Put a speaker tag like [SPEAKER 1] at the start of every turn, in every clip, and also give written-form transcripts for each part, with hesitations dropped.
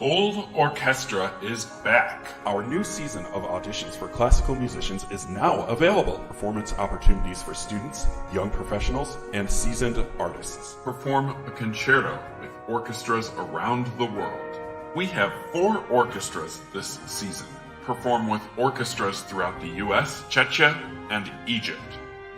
[SPEAKER 1] ColORCHESTRA is back.
[SPEAKER 2] Our new season of auditions for classical musicians is now available. Performance opportunities for students, young professionals, and seasoned artists.
[SPEAKER 1] Perform a concerto with orchestras around the world. We have 4 orchestras this season. Perform with orchestras throughout the US, Czechia, and Egypt.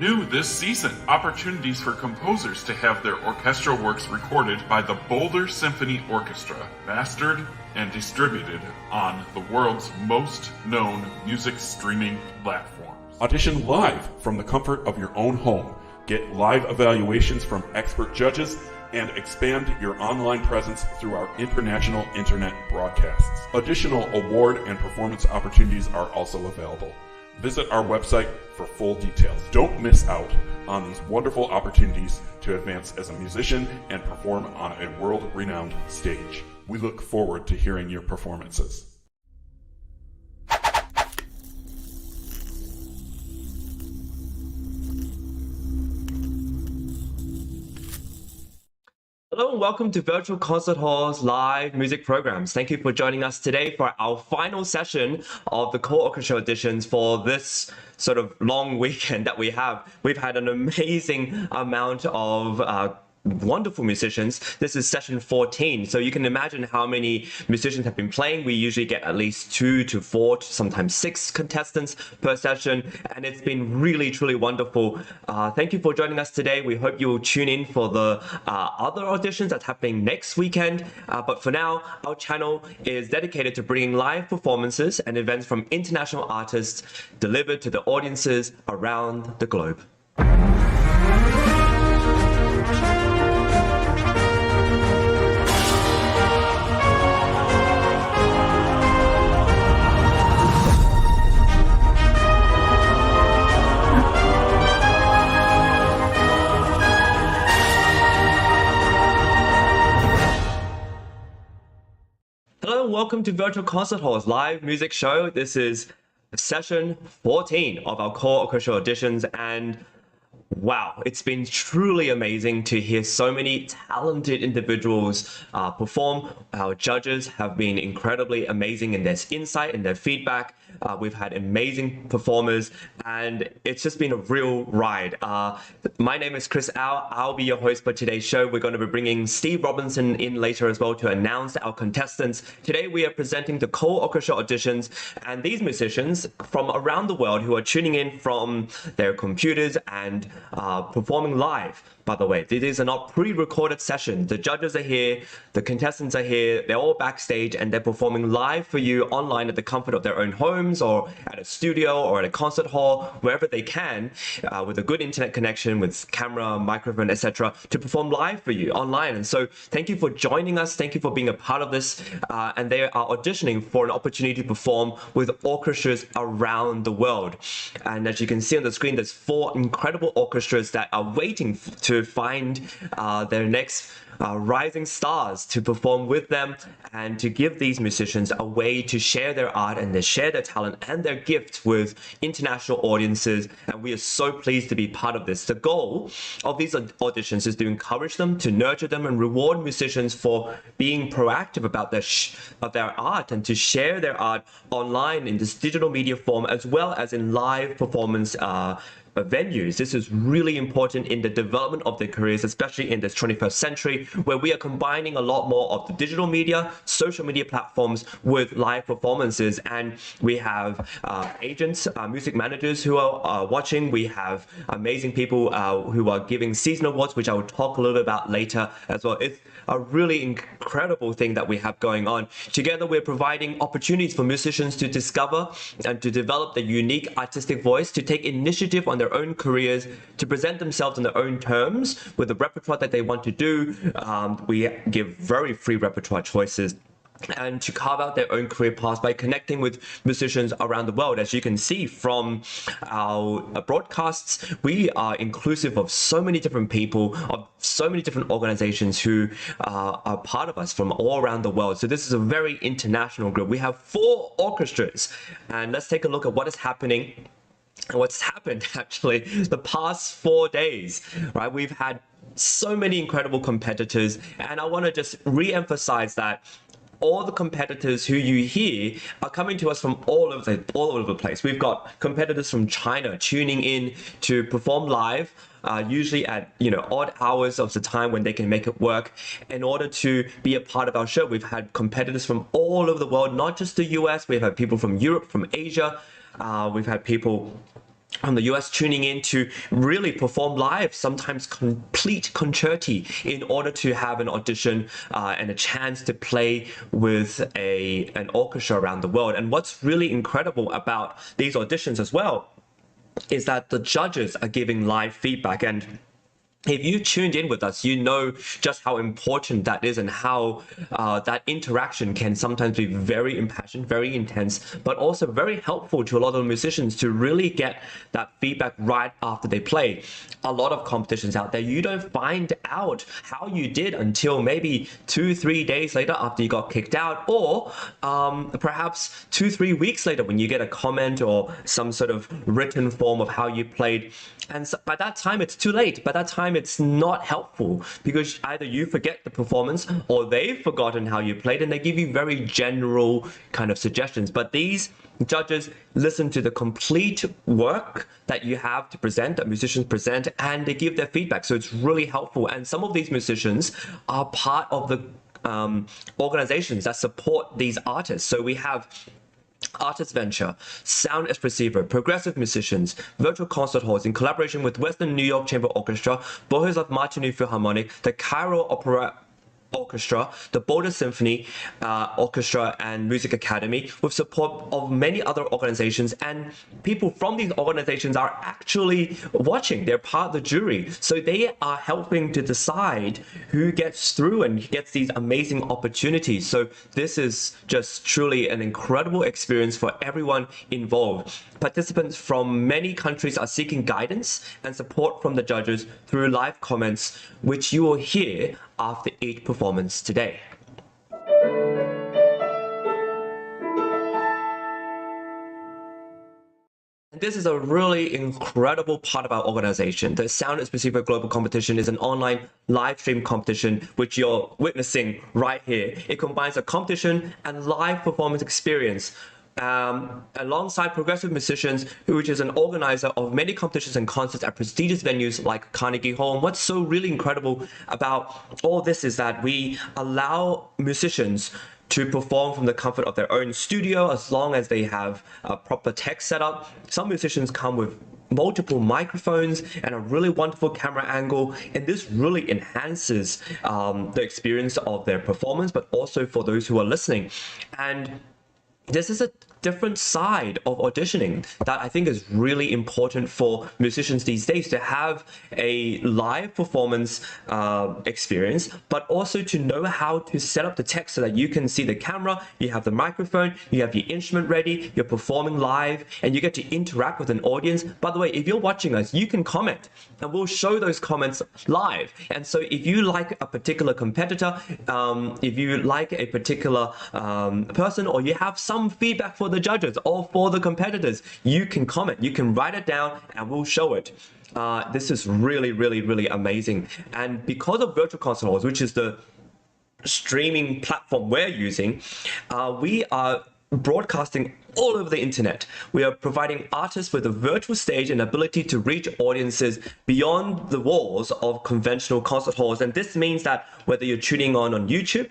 [SPEAKER 1] New this season, opportunities for composers to have their orchestral works recorded by the Boulder Symphony Orchestra, mastered and distributed on the world's most known music streaming platforms.
[SPEAKER 2] Audition live from the comfort of your own home. Get live evaluations from expert judges and expand your online presence through our international internet broadcasts. Additional award and performance opportunities are also available. Visit our website for full details. Don't miss out on these wonderful opportunities to advance as a musician and perform on a world-renowned stage. We look forward to hearing your performances.
[SPEAKER 3] Hello and welcome to Virtual Concert Hall's live music programs. Thank you for joining us today for our final session of the ColORCHESTRA auditions for this sort of long weekend that we have. We've had an amazing amount of wonderful musicians. This is session 14, so you can imagine how many musicians have been playing. We usually get at least 2 to 4 to sometimes 6 contestants per session, and it's been really truly wonderful. Thank you for joining us today. We hope you will tune in for the other auditions that's happening next weekend, but for now our channel is dedicated to bringing live performances and events from international artists delivered to the audiences around the globe. Hello and welcome to Virtual Concert Hall's live music show. This is session 14 of our ColORCHESTRA auditions, and wow, it's been truly amazing to hear so many talented individuals perform. Our judges have been incredibly amazing in their insight and their feedback. We've had amazing performers, and it's just been a real ride. My name is Chris Au. I'll be your host for today's show. We're going to be bringing Steve Robinson in later as well to announce our contestants. Today we are presenting the ColORCHESTRA auditions, and these musicians from around the world who are tuning in from their computers and performing live. By the way, these are not pre-recorded sessions. The judges are here, the contestants are here, they're all backstage, and they're performing live for you online at the comfort of their own homes or at a studio or at a concert hall, wherever they can, with a good internet connection, with camera, microphone, etc., to perform live for you online. And so thank you for joining us. Thank you for being a part of this. And they are auditioning for an opportunity to perform with orchestras around the world. And as you can see on the screen, there's 4 incredible orchestras that are waiting to find their next rising stars to perform with them and to give these musicians a way to share their art and to share their talent and their gift with international audiences. And we are so pleased to be part of this. The goal of these auditions is to encourage them, to nurture them, and reward musicians for being proactive about their art and to share their art online in this digital media form as well as in live performance venues. This is really important in the development of their careers, especially in this 21st century, where we are combining a lot more of the digital media, social media platforms with live performances. And we have agents, music managers who are watching. We have amazing people who are giving season awards, which I will talk a little bit about later as well. It's a really incredible thing that we have going on. Together, we're providing opportunities for musicians to discover and to develop their unique artistic voice, to take initiative on their own careers, to present themselves on their own terms with the repertoire that they want to do. We give very free repertoire choices, and to carve out their own career paths by connecting with musicians around the world. As you can see from our broadcasts, we are inclusive of so many different people, of so many different organizations who are part of us from all around the world. So this is a very international group. We have 4 orchestras, and let's take a look at what is happening and what's happened actually the past 4 days, right? We've had so many incredible competitors, and I want to just re-emphasize that all the competitors who you hear are coming to us from all over the place. We've got competitors from China tuning in to perform live, usually at odd hours of the time when they can make it work in order to be a part of our show. We've had competitors from all over the world, not just the US. We've had people from Europe, from Asia. We've had people from the US tuning in to really perform live, sometimes complete concerti, in order to have an audition and a chance to play with an orchestra around the world. And what's really incredible about these auditions as well is that the judges are giving live feedback. And if you tuned in with us, you know just how important that is and how that interaction can sometimes be very impassioned, very intense, but also very helpful to a lot of the musicians to really get that feedback right after they play. A lot of competitions out there, you don't find out how you did until maybe 2-3 days later after you got kicked out, or perhaps 2-3 weeks later when you get a comment or some sort of written form of how you played. And so by that time, it's too late. By that time, it's not helpful because either you forget the performance or they've forgotten how you played, and they give you very general kind of suggestions. But these judges listen to the complete work that you have to present, that musicians present, and they give their feedback. So it's really helpful. And some of these musicians are part of the organizations that support these artists. So we have ArtistVenture, Sound Espressivo, Progressive Musicians, Virtual Concert Halls in collaboration with Western New York Chamber Orchestra, Bohuslav Martinu Philharmonic, the Cairo Opera Orchestra, the Boulder Symphony Orchestra and Music Academy, with support of many other organizations. And people from these organizations are actually watching. They're part of the jury. So they are helping to decide who gets through and gets these amazing opportunities. So this is just truly an incredible experience for everyone involved. Participants from many countries are seeking guidance and support from the judges through live comments, which you will hear after each performance today. This is a really incredible part of our organization. The Sound Espressivo Global Competition is an online live stream competition, which you're witnessing right here. It combines a competition and live performance experience alongside Progressive Musicians, which is an organizer of many competitions and concerts at prestigious venues like Carnegie Hall. And what's so really incredible about all this is that we allow musicians to perform from the comfort of their own studio as long as they have a proper tech setup. Some musicians come with multiple microphones and a really wonderful camera angle, and this really enhances the experience of their performance, but also for those who are listening. And this is a different side of auditioning that I think is really important for musicians these days, to have a live performance experience, but also to know how to set up the tech so that you can see the camera, you have the microphone, you have your instrument ready, you're performing live, and you get to interact with an audience. By the way, if you're watching us, you can comment and we'll show those comments live. And so if you like a particular competitor, if you like a particular person, or you have some feedback for the judges or for the competitors, you can comment, you can write it down, and we'll show it. This is really, really, really amazing. And because of Virtual Concert Halls, which is the streaming platform we're using, we are broadcasting all over the internet. We are providing artists with a virtual stage and ability to reach audiences beyond the walls of conventional concert halls. And this means that whether you're tuning on YouTube,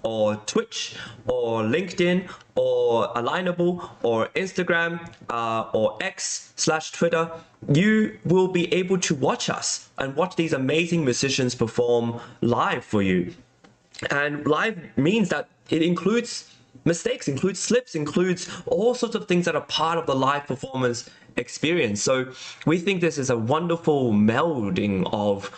[SPEAKER 3] or Twitch, or LinkedIn, or Alignable, or Instagram, or X/Twitter, you will be able to watch us and watch these amazing musicians perform live for you. And live means that it includes mistakes, includes slips, includes all sorts of things that are part of the live performance experience. So we think this is a wonderful melding of,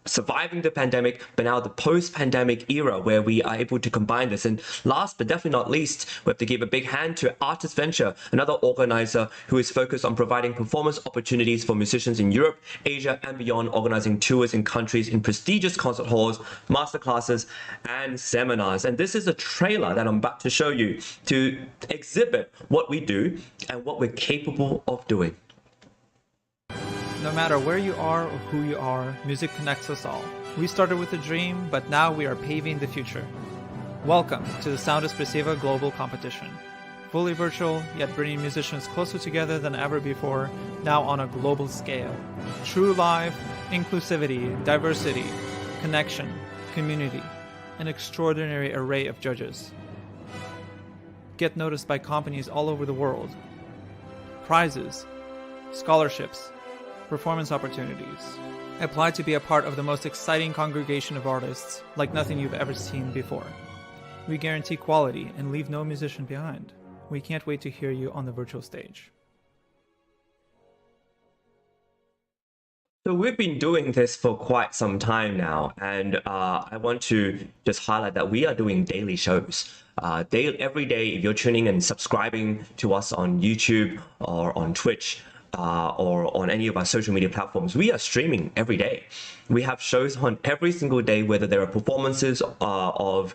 [SPEAKER 3] surviving the pandemic, but now the post-pandemic era where we are able to combine this. And last but definitely not least, we have to give a big hand to ArtistVenture, another organizer who is focused on providing performance opportunities for musicians in Europe, Asia, and beyond, organizing tours in countries in prestigious concert halls, masterclasses, and seminars. And this is a trailer that I'm about to show you to exhibit what we do and what we're capable of doing.
[SPEAKER 4] No matter where you are or who you are, music connects us all. We started with a dream, but now we are paving the future. Welcome to the Sound Espressivo Global Competition. Fully virtual, yet bringing musicians closer together than ever before, now on a global scale. True live, inclusivity, diversity, connection, community, an extraordinary array of judges. Get noticed by companies all over the world. Prizes, scholarships, performance opportunities. Apply to be a part of the most exciting congregation of artists like nothing you've ever seen before. We guarantee quality and leave no musician behind. We can't wait to hear you on the virtual stage.
[SPEAKER 3] So we've been doing this for quite some time now, and I want to just highlight that we are doing daily shows. Every day, if you're tuning and subscribing to us on YouTube or on Twitch, or on any of our social media platforms, we are streaming every day. We have shows on every single day, whether there are performances of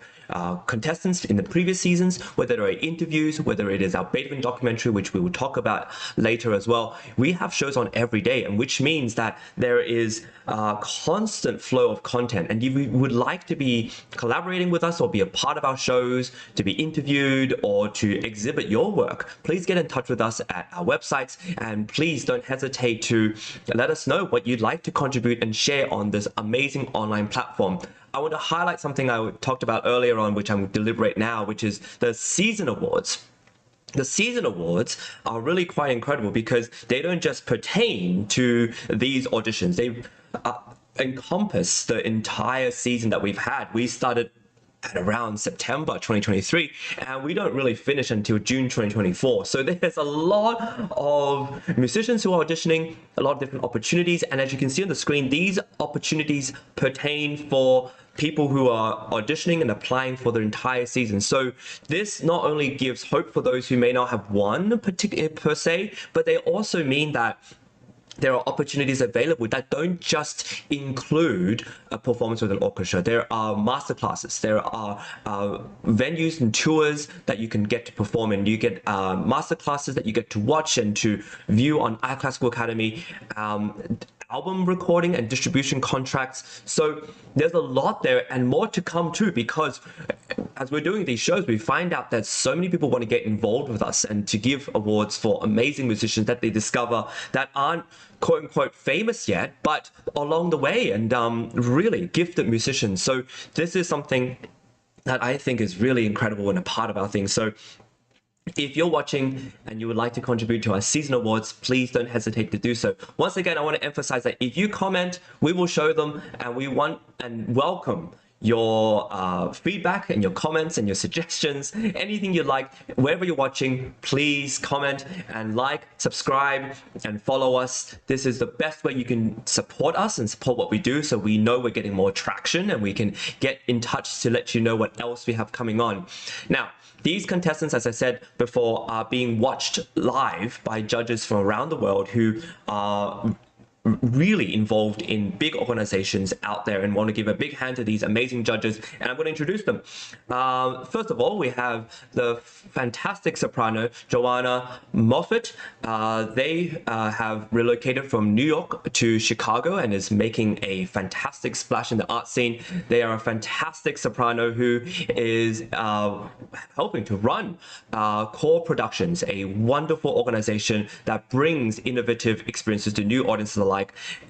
[SPEAKER 3] contestants in the previous seasons, whether there are interviews, whether it is our Beethoven documentary, which we will talk about later as well. We have shows on every day, and which means that there is a constant flow of content. And if you would like to be collaborating with us or be a part of our shows, to be interviewed or to exhibit your work, please get in touch with us at our websites, and please don't hesitate to let us know what you'd like to contribute and share on this amazing online platform. I want to highlight something I talked about earlier on, which I'm deliberate now, which is the season awards. The season awards are really quite incredible because they don't just pertain to these auditions. They encompass the entire season that we've had. We started at around September 2023, and we don't really finish until June 2024. So there's a lot of musicians who are auditioning, a lot of different opportunities, and as you can see on the screen, these opportunities pertain for people who are auditioning and applying for the entire season. So this not only gives hope for those who may not have won per se, but they also mean that there are opportunities available that don't just include a performance with an orchestra. There are masterclasses, there are venues and tours that you can get to perform in. You get masterclasses that you get to watch and to view on iClassical Academy, album recording and distribution contracts. So there's a lot there and more to come too, because as we're doing these shows, we find out that so many people want to get involved with us and to give awards for amazing musicians that they discover that aren't quote unquote famous yet, but along the way, and really gifted musicians. So this is something that I think is really incredible and a part of our thing. So if you're watching and you would like to contribute to our season awards, please don't hesitate to do so. Once again, I want to emphasize that if you comment, we will show them, and we want and welcome your feedback and your comments and your suggestions, anything you like. Wherever you're watching, please comment and like, subscribe, and follow us. This is the best way you can support us and support what we do, so we know we're getting more traction and we can get in touch to let you know what else we have coming on. Now, these contestants, as I said before, are being watched live by judges from around the world who are really involved in big organizations out there, and want to give a big hand to these amazing judges, and I'm going to introduce them. First of all, we have the fantastic soprano Joanna Moffat. They have relocated from New York to Chicago and is making a fantastic splash in the art scene. They are a fantastic soprano who is helping to run Core Productions, a wonderful organization that brings innovative experiences to new audiences alike.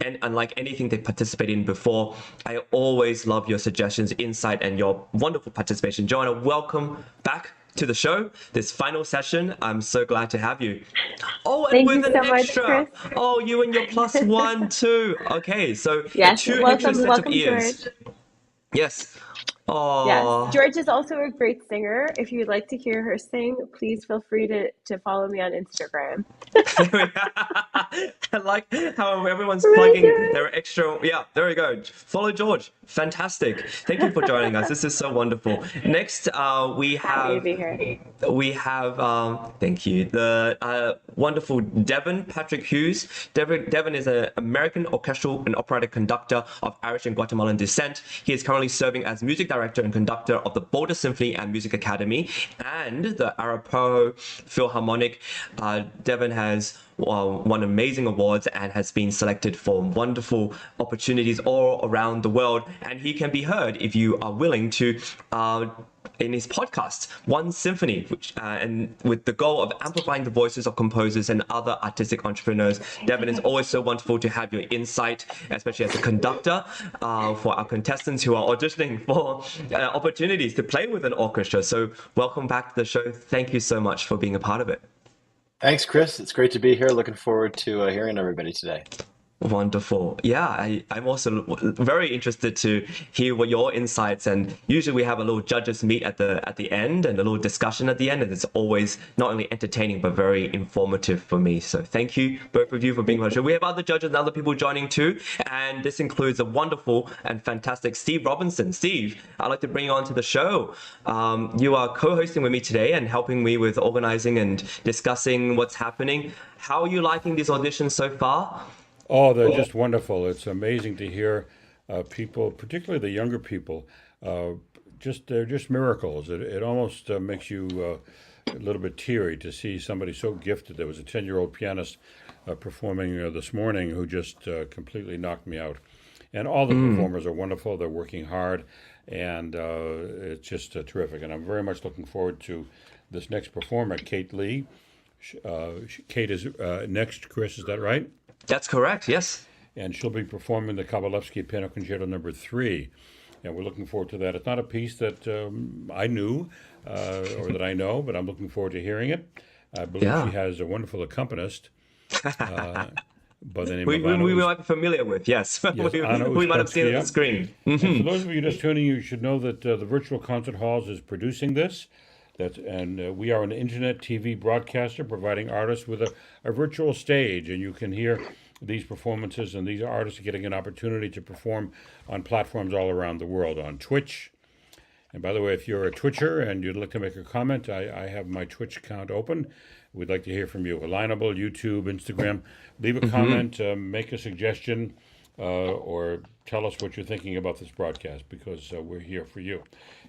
[SPEAKER 3] And unlike anything they participated in before, I always love your suggestions, insight, and your wonderful participation. Joanna, welcome back to the show, this final session. I'm so glad to have you. Oh, and
[SPEAKER 5] Thank
[SPEAKER 3] with
[SPEAKER 5] you
[SPEAKER 3] an
[SPEAKER 5] so much,
[SPEAKER 3] extra.
[SPEAKER 5] Chris.
[SPEAKER 3] Oh, you and your +1 too. Okay, so
[SPEAKER 5] Yes,
[SPEAKER 3] two extra sets
[SPEAKER 5] welcome,
[SPEAKER 3] of ears.
[SPEAKER 5] George.
[SPEAKER 3] Yes. Oh.
[SPEAKER 5] Yes, George is also a great singer. If you'd like to hear her sing, please feel free to follow me on Instagram.
[SPEAKER 3] I like how everyone's plugging their extra. Yeah, there we go. Follow George. Fantastic. Thank you for joining us. This is so wonderful. Next, we
[SPEAKER 5] Happy to
[SPEAKER 3] have
[SPEAKER 5] be here.
[SPEAKER 3] thank you, the wonderful Devon Patrick Hughes. Devon is an American orchestral and operatic conductor of Irish and Guatemalan descent. He is currently serving as music director and conductor of the Boulder Symphony and Music Academy and the Arapaho Philharmonic. Devon has won amazing awards and has been selected for wonderful opportunities all around the world. And he can be heard if you are willing to in his podcast, One Symphony, and with the goal of amplifying the voices of composers and other artistic entrepreneurs. Devin, it's always so wonderful to have your insight, especially as a conductor, for our contestants who are auditioning for opportunities to play with an orchestra. So welcome back to the show. Thank you so much for being a part of it.
[SPEAKER 6] Thanks, Chris. It's great to be here. Looking forward to hearing everybody today.
[SPEAKER 3] Wonderful. Yeah, I'm also very interested to hear what your insights, and usually we have a little judges meet at the end and a little discussion at the end, and it's always not only entertaining but very informative for me. So thank you both of you for being on the show. We have other judges and other people joining too, and this includes a wonderful and fantastic Steve Robinson. Steve, I'd like to bring you on to the show. You are co-hosting with me today and helping me with organizing and discussing what's happening. How are you liking these auditions so far?
[SPEAKER 7] Oh, they're just wonderful. It's amazing to hear people, particularly the younger people, they're just miracles. It almost makes you a little bit teary to see somebody so gifted. There was a 10-year-old pianist performing this morning who just completely knocked me out. And all the performers are wonderful. They're working hard, and it's just terrific. And I'm very much looking forward to this next performer, Kate Lee. Kate is next, Chris, is that right?
[SPEAKER 3] That's correct, yes.
[SPEAKER 7] And she'll be performing the Kabalevsky Piano Concerto No. 3. And we're looking forward to that. It's not a piece that I knew or that I know, but I'm looking forward to hearing it. I believe she has a wonderful accompanist by the name of Anna.
[SPEAKER 3] We might be familiar with, yes. We might have seen it on the screen.
[SPEAKER 7] And for those of you just tuning in, you should know that the Virtual Concert Halls is producing this. We are an internet TV broadcaster providing artists with a virtual stage, and you can hear these performances, and these artists are getting an opportunity to perform on platforms all around the world, on Twitch. And by the way, if you're a Twitcher and you'd like to make a comment, I have my Twitch account open. We'd like to hear from you. Alignable, YouTube, Instagram. Leave a comment, make a suggestion, or tell us what you're thinking about this broadcast, because we're here for you.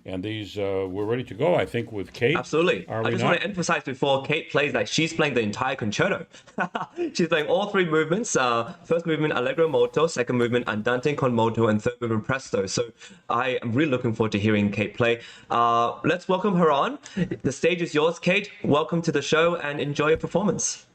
[SPEAKER 7] And these, we're ready to go, I think, with Kate.
[SPEAKER 3] Absolutely. I just want to emphasize before Kate plays that she's playing the entire concerto. She's playing all three movements. First movement, Allegro Molto. Second movement, Andante con moto. And third movement, Presto. So I am really looking forward to hearing Kate play. Let's welcome her on. The stage is yours, Kate. Welcome to the show and enjoy your performance.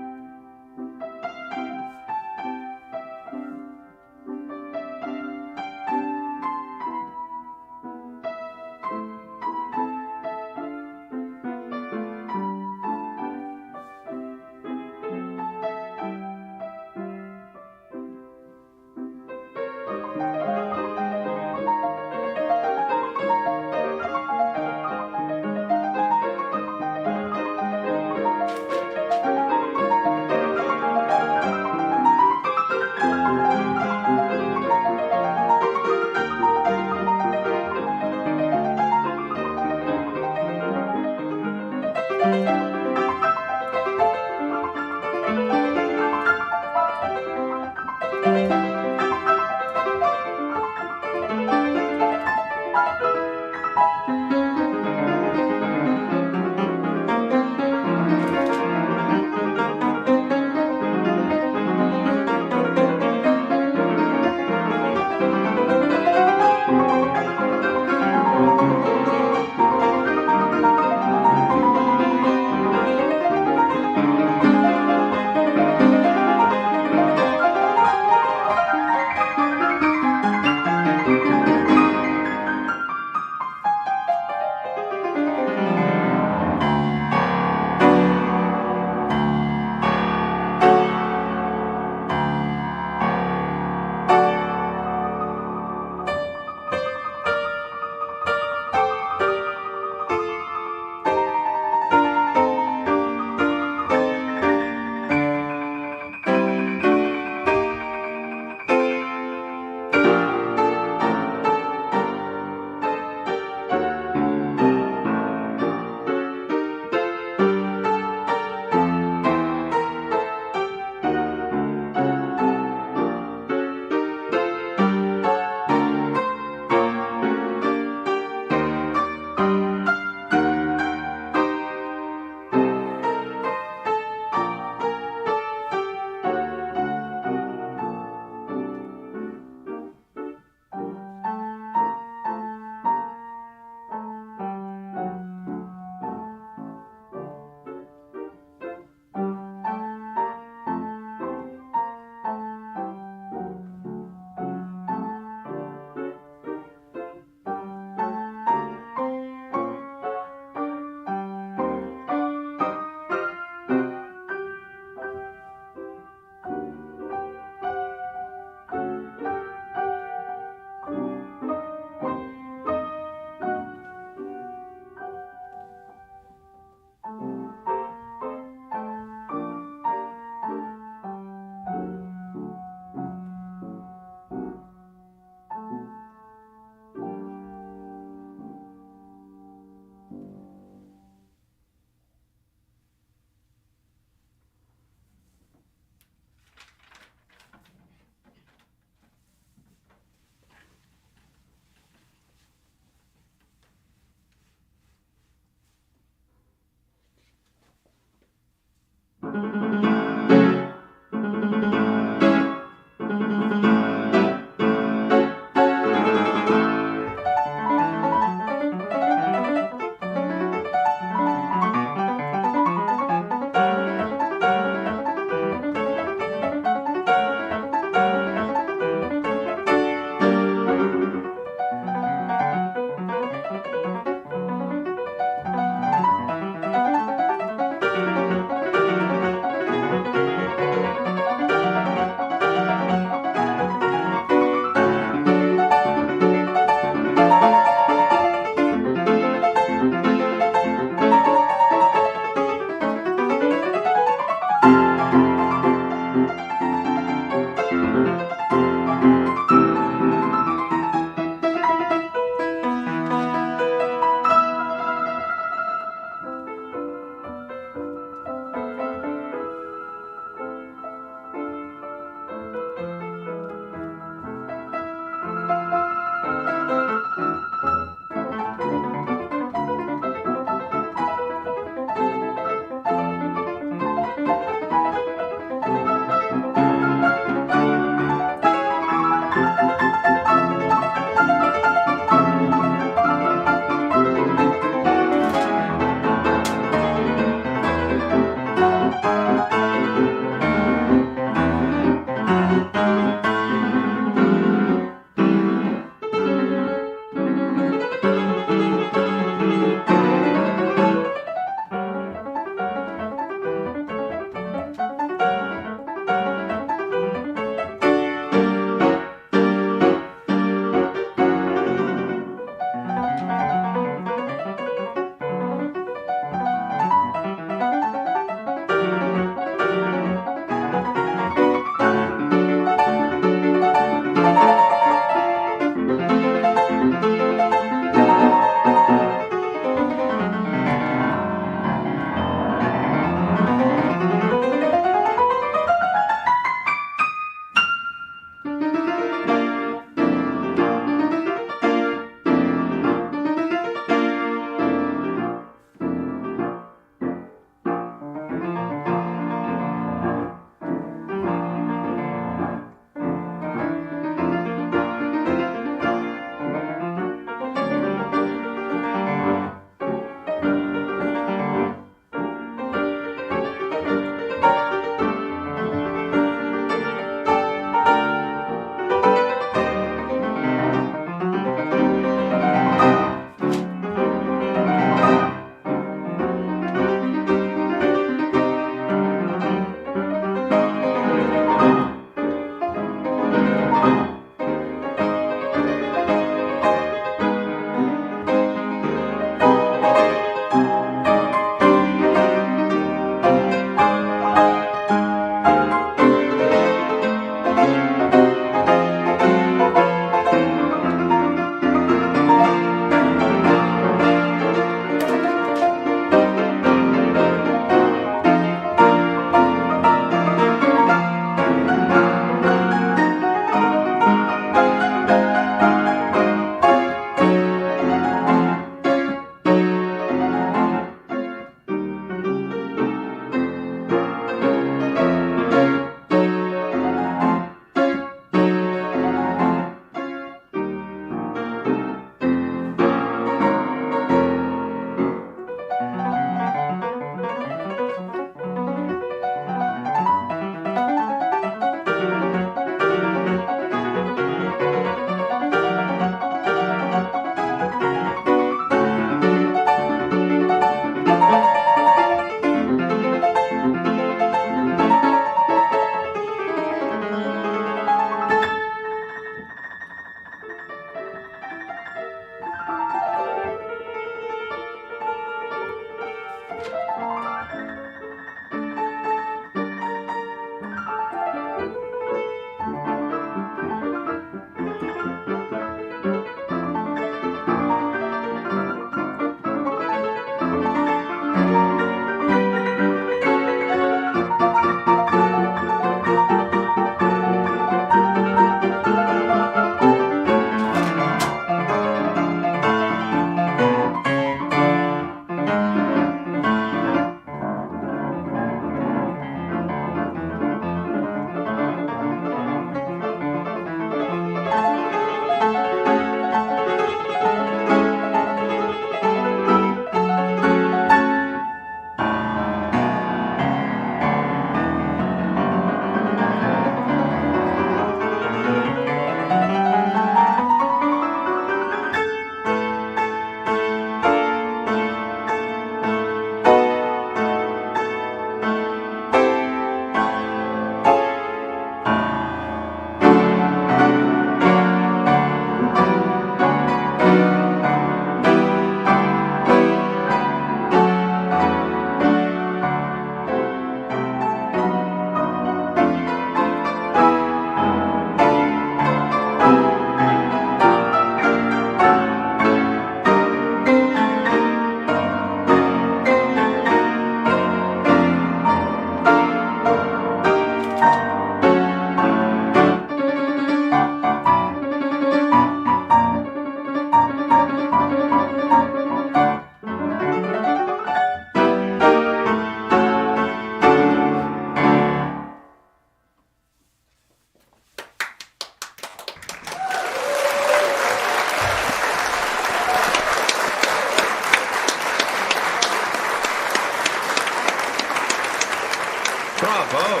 [SPEAKER 3] Bravo.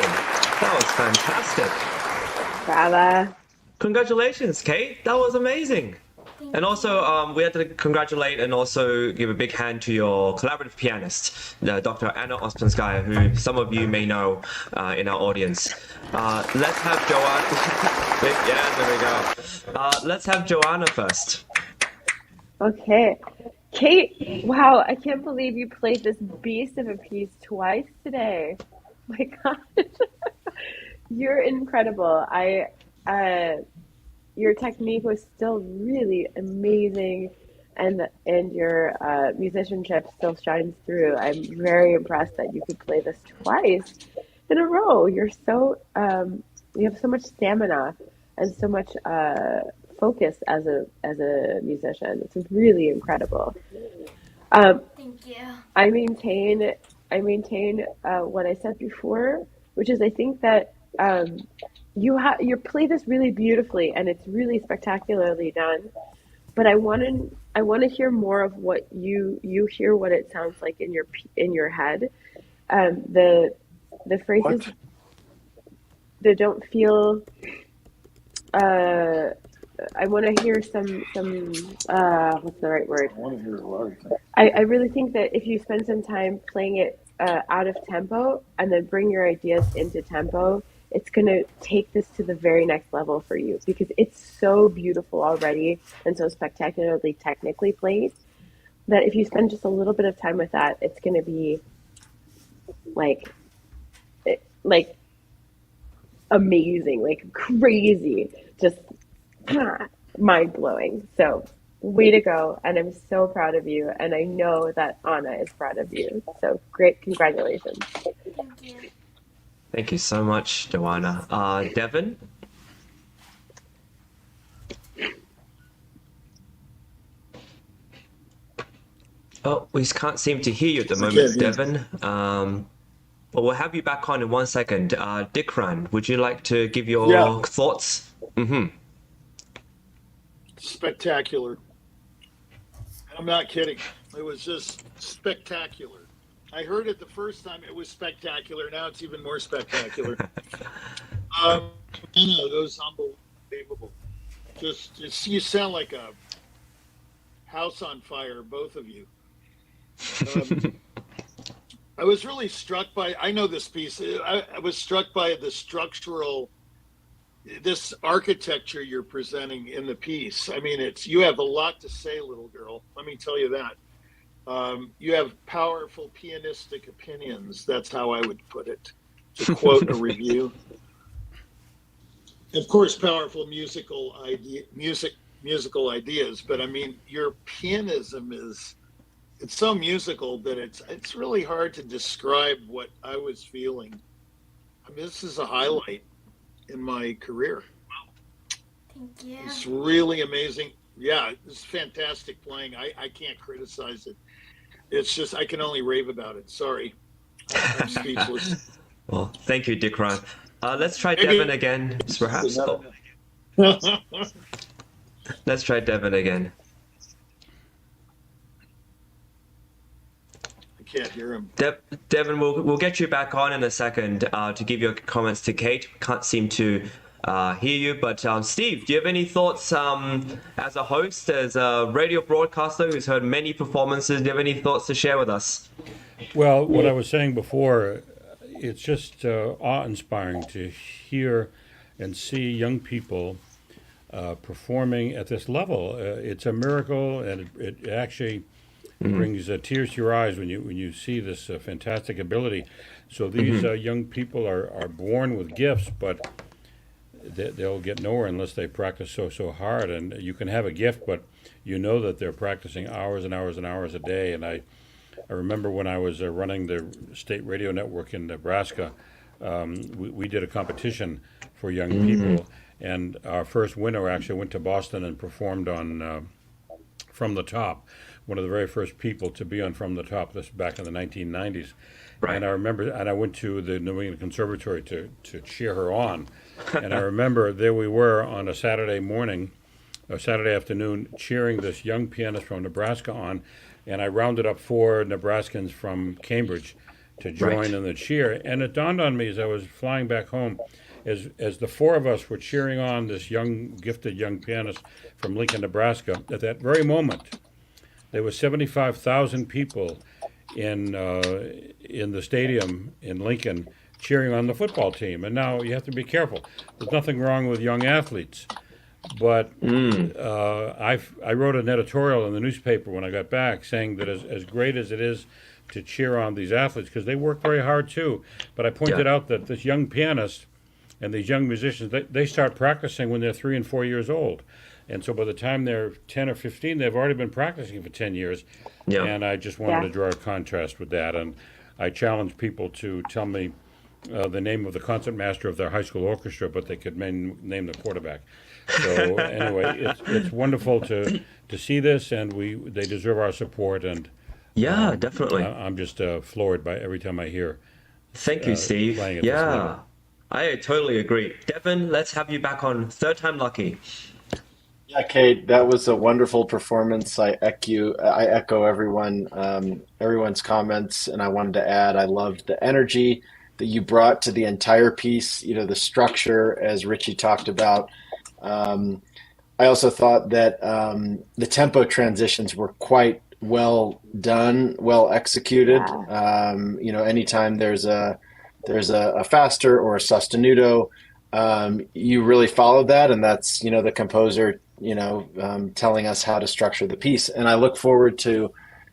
[SPEAKER 3] That was fantastic.
[SPEAKER 5] Brava.
[SPEAKER 3] Congratulations, Kate. That was amazing. And also, we had to congratulate and also give a big hand to your collaborative pianist, Dr. Anna Ospenskaya, who some of you may know in our audience. Let's have Joanna. Yeah, there we go. Let's have Joanna first.
[SPEAKER 5] Okay. Kate, wow, I can't believe you played this beast of a piece twice today. My God. You're incredible. Your technique was still really amazing, and your musicianship still shines through. I'm very impressed that you could play this twice in a row. You're so you have so much stamina and so much focus as a musician. It's really incredible.
[SPEAKER 8] Thank you.
[SPEAKER 5] I maintain what I said before, which is I think that you play this really beautifully and it's really spectacularly done. But I want to hear more of what you hear, what it sounds like in your head. The phrases that don't feel. I want to hear some what's the right word?
[SPEAKER 6] I want to hear a lot of things.
[SPEAKER 5] I really think that if you spend some time playing it out of tempo and then bring your ideas into tempo, it's going to take this to the very next level for you, because it's so beautiful already and so spectacularly technically played that if you spend just a little bit of time with that, it's going to be like amazing, like crazy, just mind blowing. So way to go. And I'm so proud of you. And I know that Anna is proud of you. So great. Congratulations.
[SPEAKER 8] Thank you.
[SPEAKER 3] Thank you so much, Joanna. Devin? Oh, we can't seem to hear you at the moment, Devin. But we'll have you back on in 1 second. Dikran, would you like to give your thoughts? Mm-hmm.
[SPEAKER 9] Spectacular. I'm not kidding. It was just spectacular. I heard it the first time. It was spectacular. Now it's even more spectacular. It was unbelievable. Just you sound like a house on fire, both of you. I was really struck by. I know this piece. I was struck by this architecture you're presenting in the piece. I mean, you have a lot to say, little girl. Let me tell you that. You have powerful pianistic opinions. That's how I would put it, to quote a review. Of course, powerful musical ideas. But I mean, your pianism it's so musical that it's really hard to describe what I was feeling. I mean, this is a highlight in my career.
[SPEAKER 8] Thank you.
[SPEAKER 9] It's really amazing. Yeah, it's fantastic playing. I can't criticize it. It's just, I can only rave about it. Sorry. I'm speechless.
[SPEAKER 3] Well, thank you, Dikran. Let's try Devin again, perhaps. Oh. Let's try Devin again.
[SPEAKER 9] I can't hear him.
[SPEAKER 3] Devin, we'll get you back on in a second to give your comments to Kate. Can't seem to hear you, but Steve, do you have any thoughts as a host, as a radio broadcaster who's heard many performances? Do you have any thoughts to share with us?
[SPEAKER 7] Well, what I was saying before, it's just awe-inspiring to hear and see young people performing at this level. It's a miracle, and it actually brings tears to your eyes when you see this fantastic ability. So these young people are born with gifts, but they'll get nowhere unless they practice so hard. And you can have a gift, but you know that they're practicing hours and hours and hours a day. And I remember when I was running the state radio network in Nebraska, we did a competition for young people, and our first winner actually went to Boston and performed on From the Top, one of the very first people to be on From the Top, this back in the 1990s. Right. And I remember, and I went to the New England Conservatory to cheer her on. And I remember there we were on a Saturday morning, or Saturday afternoon, cheering this young pianist from Nebraska on. And I rounded up 4 Nebraskans from Cambridge to join
[SPEAKER 3] Right.
[SPEAKER 7] in the cheer. And it dawned on me as I was flying back home, as the four of us were cheering on this gifted young pianist from Lincoln, Nebraska, at that very moment, there were 75,000 people in the stadium in Lincoln cheering on the football team. And now you have to be careful. There's nothing wrong with young athletes, but I wrote an editorial in the newspaper when I got back saying that as great as it is to cheer on these athletes, because they work very hard too, but I pointed out that this young pianist and these young musicians, they start practicing when they're 3 and 4 years old. And so by the time they're 10 or 15, they've already been practicing for 10 years.
[SPEAKER 3] Yeah.
[SPEAKER 7] And I just wanted to draw a contrast with that. And I challenge people to tell me the name of the concertmaster of their high school orchestra, but they could name the quarterback. So anyway, it's wonderful to see this, and they deserve our support. And
[SPEAKER 3] Yeah, definitely.
[SPEAKER 7] I'm just floored by every time I hear.
[SPEAKER 3] Thank you, Steve.
[SPEAKER 7] Playing at this
[SPEAKER 3] Yeah,
[SPEAKER 7] level.
[SPEAKER 3] I totally agree. Devin, let's have you back on third time lucky.
[SPEAKER 6] Yeah, Kate, that was a wonderful performance. I echo everyone's comments, and I wanted to add, I loved the energy that you brought to the entire piece. You know, the structure, as Richie talked about. I also thought that the tempo transitions were quite well done, well executed. You know, anytime there's a faster or a sostenuto, you really follow that, and that's, you know, the composer, you know, telling us how to structure the piece. And I look forward to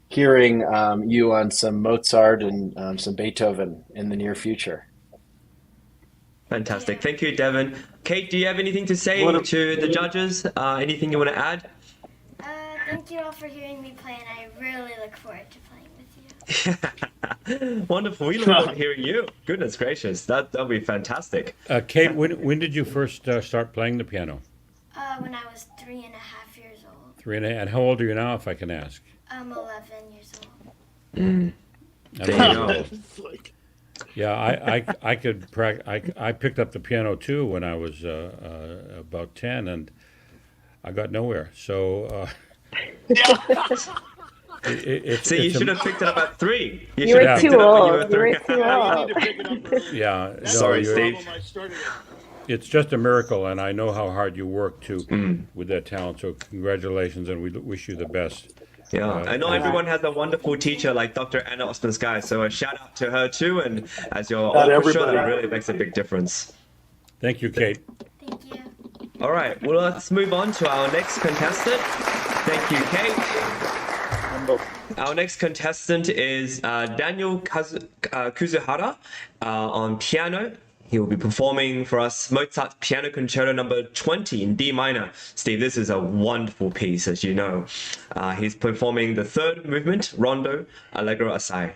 [SPEAKER 6] hearing you on some Mozart and some Beethoven in the near future.
[SPEAKER 3] Fantastic. Thank you, Devin. Kate, do you have anything to say to the judges? Anything you want to add?
[SPEAKER 8] Thank you all for hearing me play, and I really look forward to playing with you.
[SPEAKER 3] Wonderful. We look forward to hearing you. Goodness gracious. That'll be fantastic.
[SPEAKER 7] Kate, when did you first start playing the piano?
[SPEAKER 8] When I was 3.5 years old.
[SPEAKER 7] 3.5. And how old are you now, if I can ask?
[SPEAKER 8] I'm 11 years old.
[SPEAKER 3] There you go.
[SPEAKER 7] Yeah, I picked up the piano too when I was about 10, and I got nowhere. So
[SPEAKER 3] See, you should have picked it up at 3.
[SPEAKER 5] You were too old. You were too old.
[SPEAKER 7] Yeah, no,
[SPEAKER 3] Sorry, Steve.
[SPEAKER 7] It's just a miracle, and I know how hard you work too with that talent. So congratulations, and we wish you the best.
[SPEAKER 3] Yeah, I know everyone has a wonderful teacher like Dr. Anna Osmanskaya, so a shout out to her too. And as your orchestra, that really makes a big difference.
[SPEAKER 7] Thank you, Kate.
[SPEAKER 8] Thank you.
[SPEAKER 3] All right, well, let's move on to our next contestant. Thank you, Kate. Our next contestant is Daniel Kuzuhara on piano. He will be performing for us Mozart's Piano Concerto number 20 in D minor. Steve, this is a wonderful piece, as you know. He's performing the third movement, Rondo, Allegro Assai.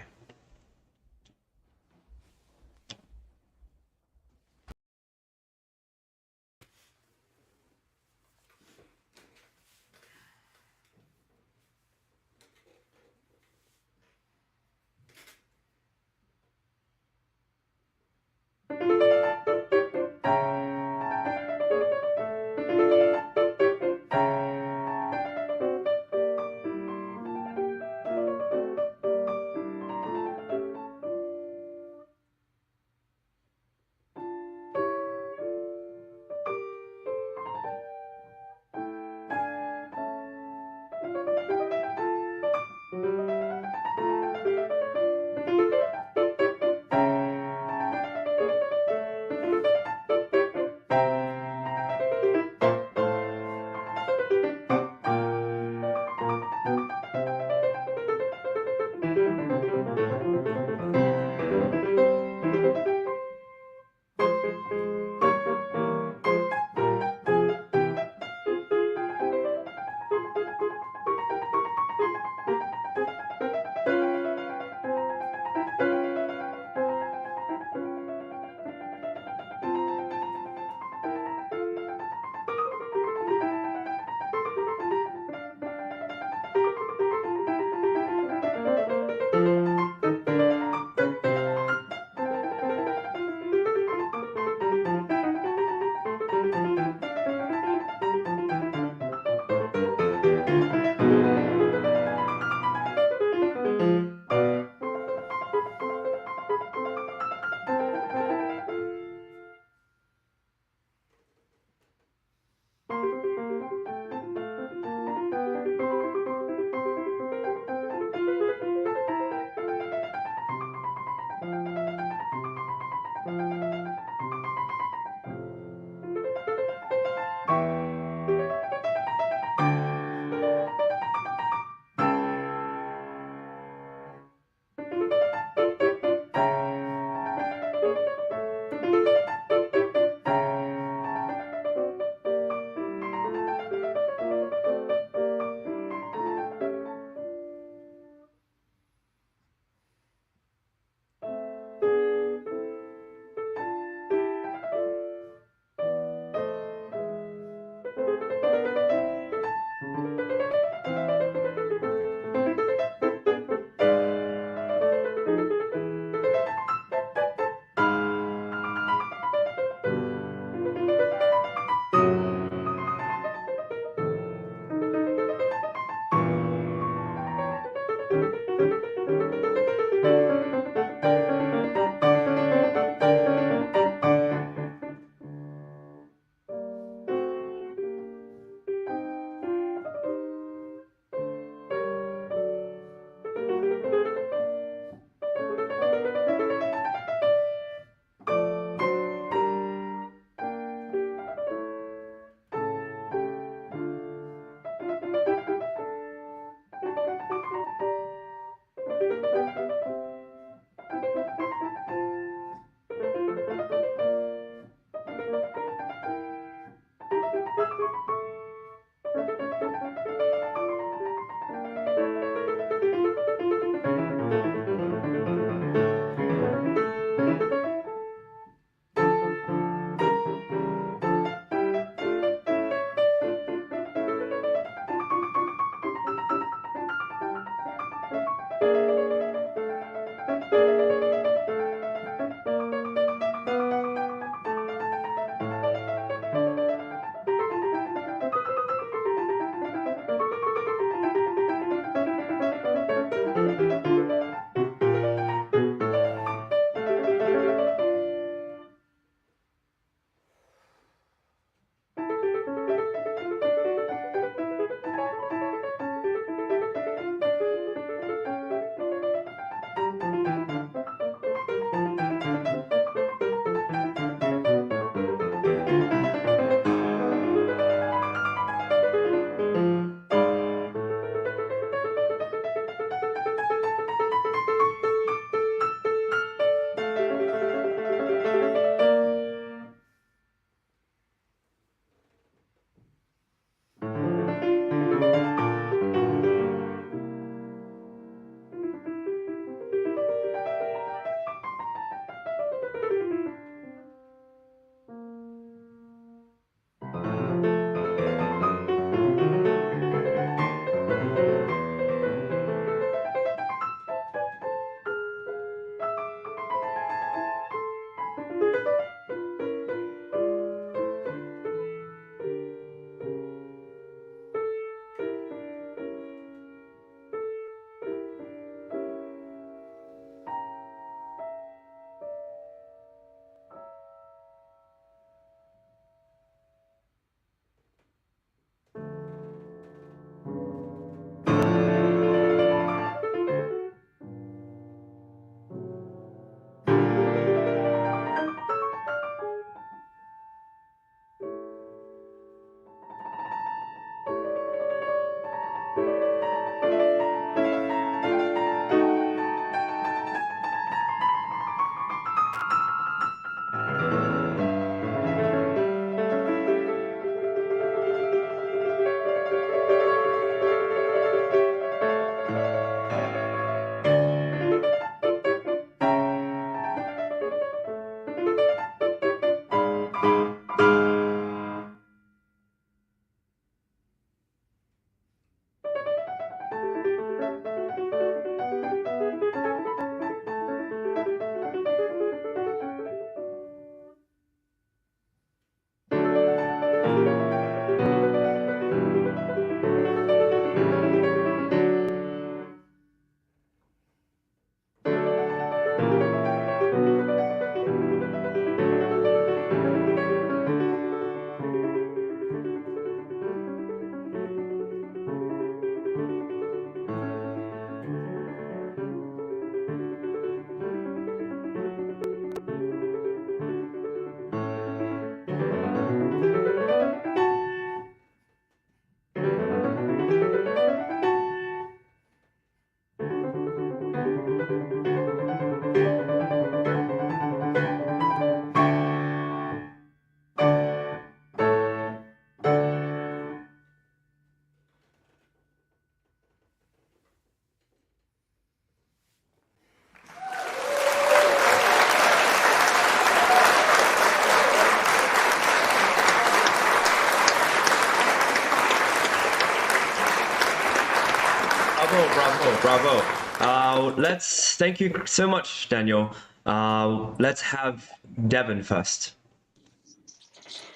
[SPEAKER 3] So let's thank you so much, Daniel. Let's have Devin first.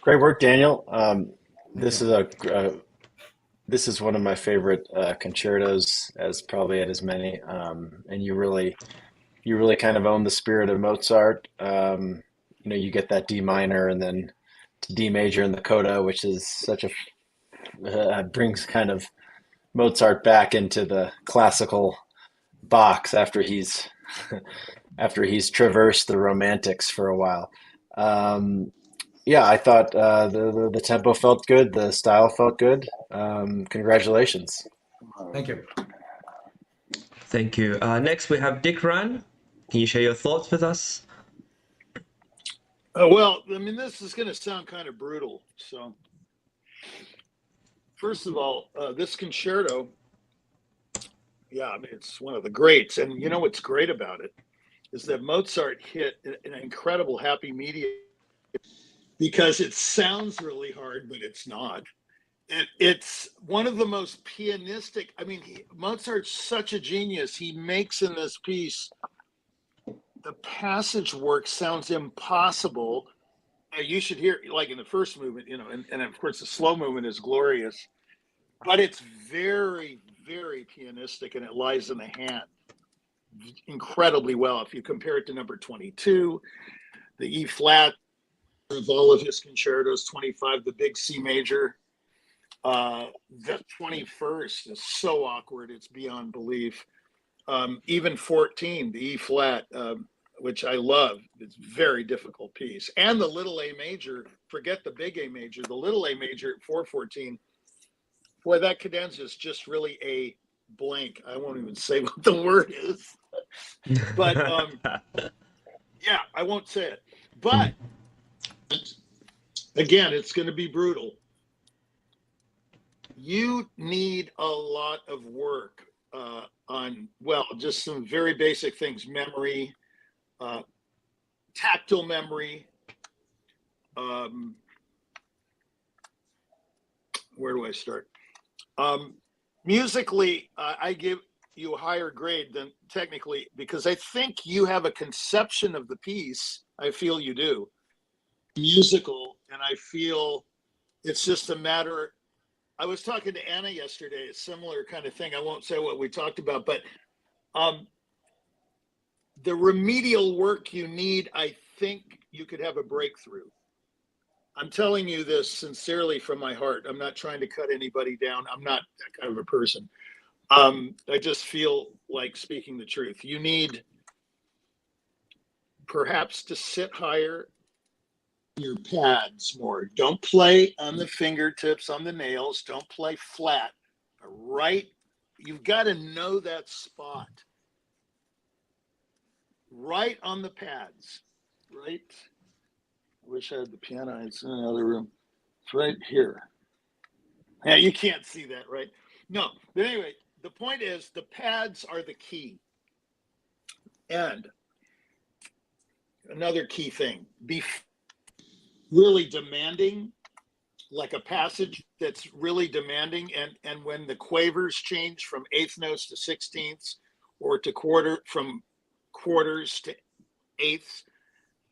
[SPEAKER 6] Great work, Daniel. This is this is one of my favorite concertos, as probably at as many. And you really kind of own the spirit of Mozart. You know, you get that D minor and then to D major in the coda, which is such a brings kind of Mozart back into the classical box after he's after he's traversed the romantics for a while. Yeah, I thought the tempo felt good, the style felt good. Congratulations.
[SPEAKER 10] Thank you.
[SPEAKER 3] Thank you. Next, we have Dick Ran. Can you share your thoughts with us?
[SPEAKER 9] Well, I mean, this is going to sound kind of brutal. So, first of all, this concerto, yeah, I mean, it's one of the greats. And you know what's great about it is that Mozart hit an incredible happy medium because it sounds really hard, but it's not. And it's one of the most pianistic. I mean, Mozart's such a genius. He makes in this piece, the passage work sounds impossible. You should hear, like in the first movement, you know, and of course the slow movement is glorious, but it's very, very pianistic and it lies in the hand incredibly well. If you compare it to number 22, the E flat of all of his concertos, 25, the big C major, the 21st is so awkward, it's beyond belief. Even 14, the E flat, which I love, it's a very difficult piece. And the little A major, forget the big A major, the little A major at 414, boy, that cadenza is just really a blank. I won't even say what the word is. But yeah, I won't say it. But again, it's going to be brutal. You need a lot of work on, well, just some very basic things, memory, tactile memory. Where do I start? Musically, I give you a higher grade than technically, because I think you have a conception of the piece. I feel you do. Musical, and I feel it's just a matter. I was talking to Anna yesterday, a similar kind of thing. I won't say what we talked about, but the remedial work you need, I think you could have a breakthrough. I'm telling you this sincerely from my heart. I'm not trying to cut anybody down. I'm not that kind of a person. I just feel like speaking the truth. You need perhaps to sit higher, your pads more. Don't play on the fingertips, on the nails. Don't play flat. Right, you've got to know that spot. Right on the pads. Right. I wish I had the piano. It's in another room. It's right here. Yeah, you can't see that, right? No, but anyway, the point is the pads are the key. And another key thing, be really demanding, like a passage that's really demanding. And when the quavers change from eighth notes to sixteenths or to from quarters to eighths,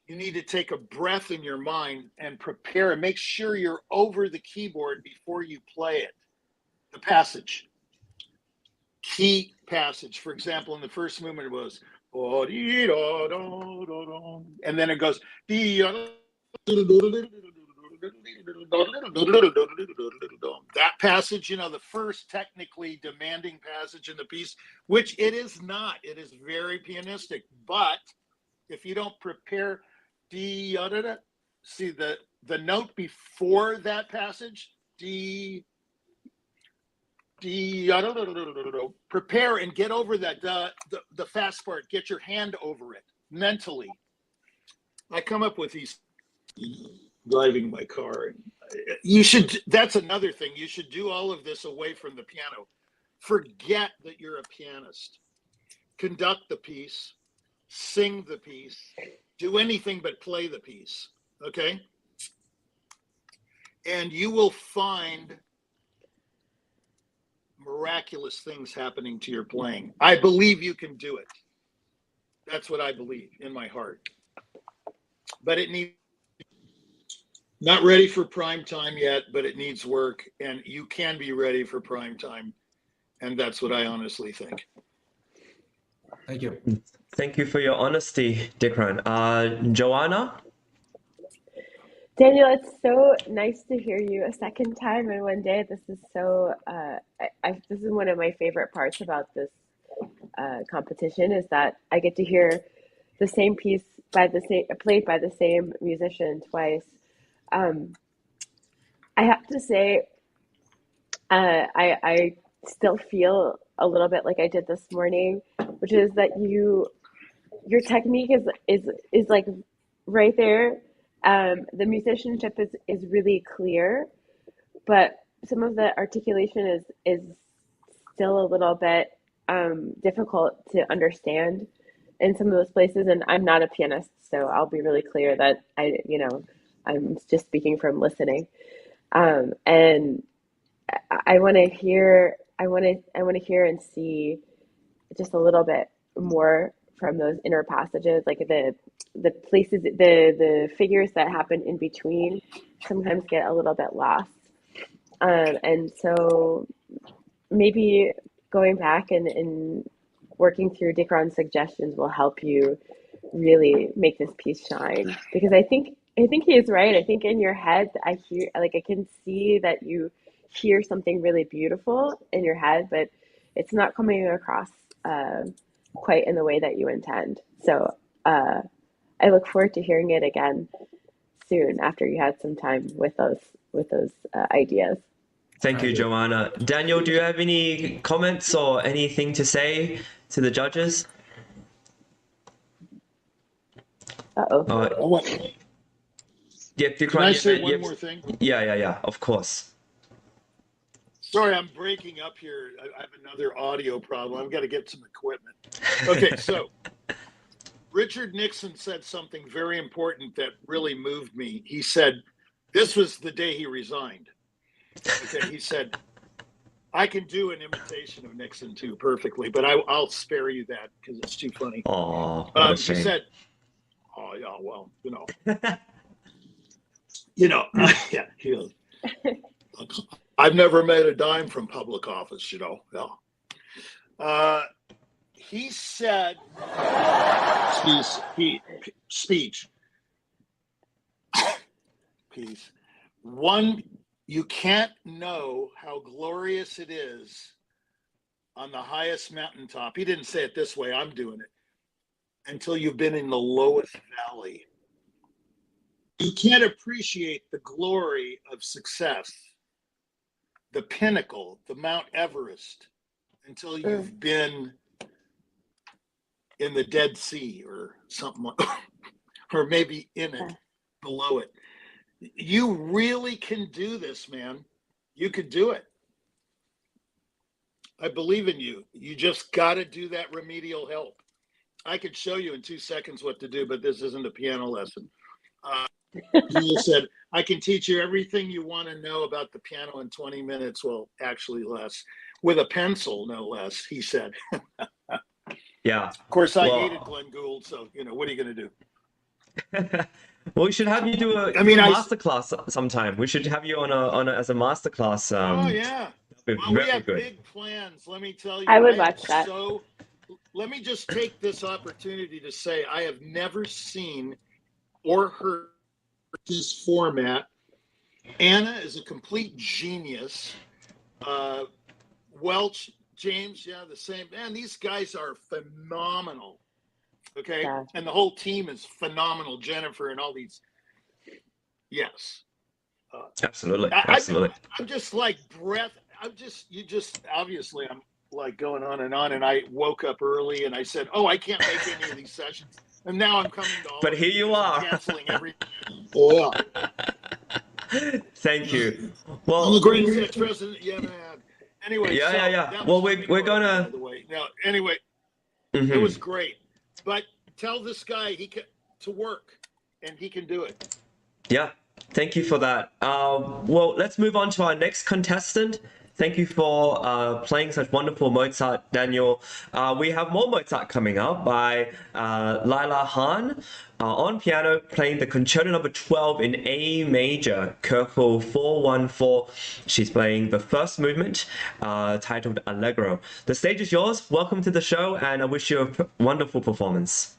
[SPEAKER 9] you need to take a breath in your mind and prepare and make sure you're over the keyboard before you play it. The passage. Key passage. For example, in the first movement it was, and then it goes, that passage, you know, the first technically demanding passage in the piece, which it is not. It is very pianistic. But if you don't prepare, see the note before that passage, prepare and get over that, the fast part, get your hand over it mentally. I come up with these, driving my car. You should, that's another thing. You should do all of this away from the piano. Forget that you're a pianist. Conduct the piece, sing the piece, do anything but play the piece, okay? And you will find miraculous things happening to your playing. I believe you can do it. That's what I believe in my heart. But it needs, not ready for prime time yet, but it needs work, and you can be ready for prime time. And that's what I honestly think.
[SPEAKER 10] Thank you.
[SPEAKER 3] Thank you for your honesty, Dikran. Joanna?
[SPEAKER 5] Daniel, it's so nice to hear you a second time in one day. This is so, this is one of my favorite parts about this competition, is that I get to hear the same piece played by the same musician twice. I have to say, I still feel a little bit like I did this morning, which is that your technique is like right there. The musicianship is really clear, but some of the articulation is still a little bit difficult to understand in some of those places. And I'm not a pianist, so I'll be really clear that I'm just speaking from listening. And I want to hear and see just a little bit more from those inner passages, like the places, the figures that happen in between sometimes get a little bit lost. And so maybe going back and working through Dikran's suggestions will help you really make this piece shine. Because I think he is right. I think in your head, I can see that you hear something really beautiful in your head, but it's not coming across quite in the way that you intend. So I look forward to hearing it again soon after you had some time with those ideas.
[SPEAKER 3] Thank you, Joanna. Daniel, do you have any comments or anything to say to the judges?
[SPEAKER 5] Uh-oh.
[SPEAKER 3] Yeah,
[SPEAKER 9] Can I say one more thing?
[SPEAKER 3] Yeah, of course.
[SPEAKER 9] Sorry, I'm breaking up here. I have another audio problem. I've got to get some equipment. Okay, so Richard Nixon said something very important that really moved me. He said, this was the day he resigned. Okay, he said, I can do an imitation of Nixon too perfectly, but I'll spare you that because it's too funny.
[SPEAKER 3] Oh,
[SPEAKER 9] he said, oh yeah, well, yeah, he goes, I've never made a dime from public office, Yeah. He said, speech, piece. One, you can't know how glorious it is on the highest mountaintop. He didn't say it this way, I'm doing it, until you've been in the lowest valley. You can't appreciate the glory of success, the pinnacle, the Mount Everest, until you've been in the Dead Sea or something like, or maybe in it, below it. You really can do this, man. You could do it. I believe in you. You just got to do that remedial help. I could show you in 2 seconds what to do, but this isn't a piano lesson. He said, I can teach you everything you want to know about the piano in 20 minutes. Well, actually less. With a pencil, no less, he said.
[SPEAKER 3] Yeah.
[SPEAKER 9] Of course, I hated Glenn Gould, so, what are you going to do?
[SPEAKER 3] Well, we should have you do a masterclass sometime. We should have you on as a masterclass.
[SPEAKER 9] Oh, yeah. Well, we have big plans, let me tell you.
[SPEAKER 5] I would watch that.
[SPEAKER 9] So, let me just take this opportunity to say I have never seen or heard this format. Anna is a complete genius. Welch, James, yeah, the same. Man, these guys are phenomenal. Okay, yeah. And the whole team is phenomenal. Jennifer and all these. Yes.
[SPEAKER 3] Absolutely.
[SPEAKER 9] I'm just like breath. Obviously, I'm like going on, and I woke up early and I said, oh, I can't make any of these sessions. And now I'm coming to all.
[SPEAKER 3] But here you are.
[SPEAKER 9] Canceling everything. Oh, yeah.
[SPEAKER 3] Thank you. Well,
[SPEAKER 9] I'm the greatest sex president. Yeah, man. Anyway.
[SPEAKER 3] Yeah. Well, we're gonna.
[SPEAKER 9] Now, anyway, It was great. But tell this guy to work, and he can do it.
[SPEAKER 3] Yeah. Thank you for that. Well, let's move on to our next contestant. Thank you for playing such wonderful Mozart, Daniel. We have more Mozart coming up by Laila Hahn on piano, playing the Concerto Number 12 in A major, Köchel 414. She's playing the first movement, titled Allegro. The stage is yours. Welcome to the show, and I wish you a wonderful performance.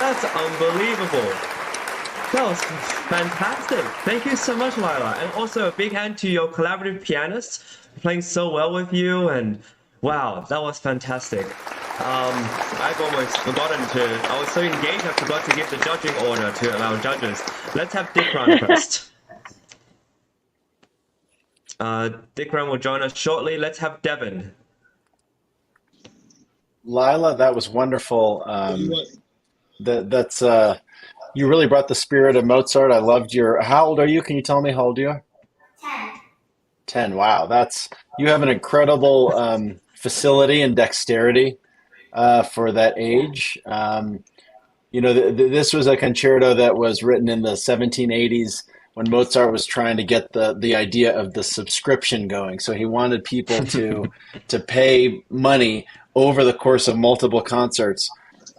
[SPEAKER 3] That's unbelievable. That was fantastic. Thank you so much, Lila. And also a big hand to your collaborative pianist playing so well with you. And wow, that was fantastic. I've almost forgotten I was so engaged I forgot to give the judging order to our judges. Let's have Dick run first. Dick Run will join us shortly. Let's have Devin.
[SPEAKER 6] Lila, that was wonderful. You really brought the spirit of Mozart. I loved how old are you? Can you tell me how old you are?
[SPEAKER 8] 10.
[SPEAKER 6] 10. Wow. You have an incredible facility and dexterity for that age. This was a concerto that was written in the 1780s when Mozart was trying to get the idea of the subscription going. So he wanted people to pay money over the course of multiple concerts,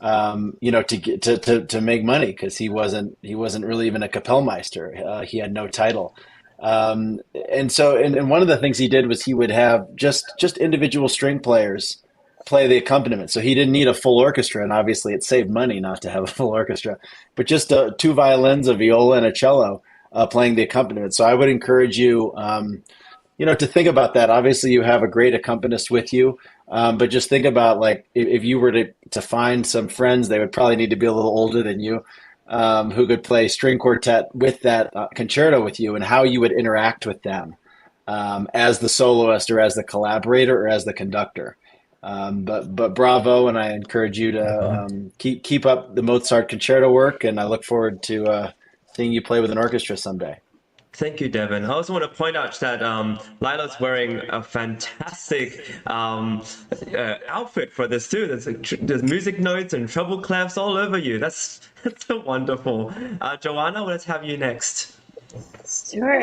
[SPEAKER 6] to make money, because he wasn't really even a Kapellmeister. He had no title. And one of the things he did was he would have just individual string players play the accompaniment. So he didn't need a full orchestra, and obviously it saved money not to have a full orchestra, but just 2 violins, a viola, and a cello playing the accompaniment. So I would encourage you, to think about that. Obviously you have a great accompanist with you, but just think about, like, if you were to find some friends, they would probably need to be a little older than you, who could play string quartet with that concerto with you, and how you would interact with them as the soloist or as the collaborator or as the conductor. But bravo, and I encourage you to keep up the Mozart concerto work, and I look forward to seeing you play with an orchestra someday.
[SPEAKER 3] Thank you, Devin. I also want to point out that Lila's wearing a fantastic outfit for this too. There's music notes and treble clefs all over you. That's so wonderful. Joanna, let's have you next.
[SPEAKER 5] Sure.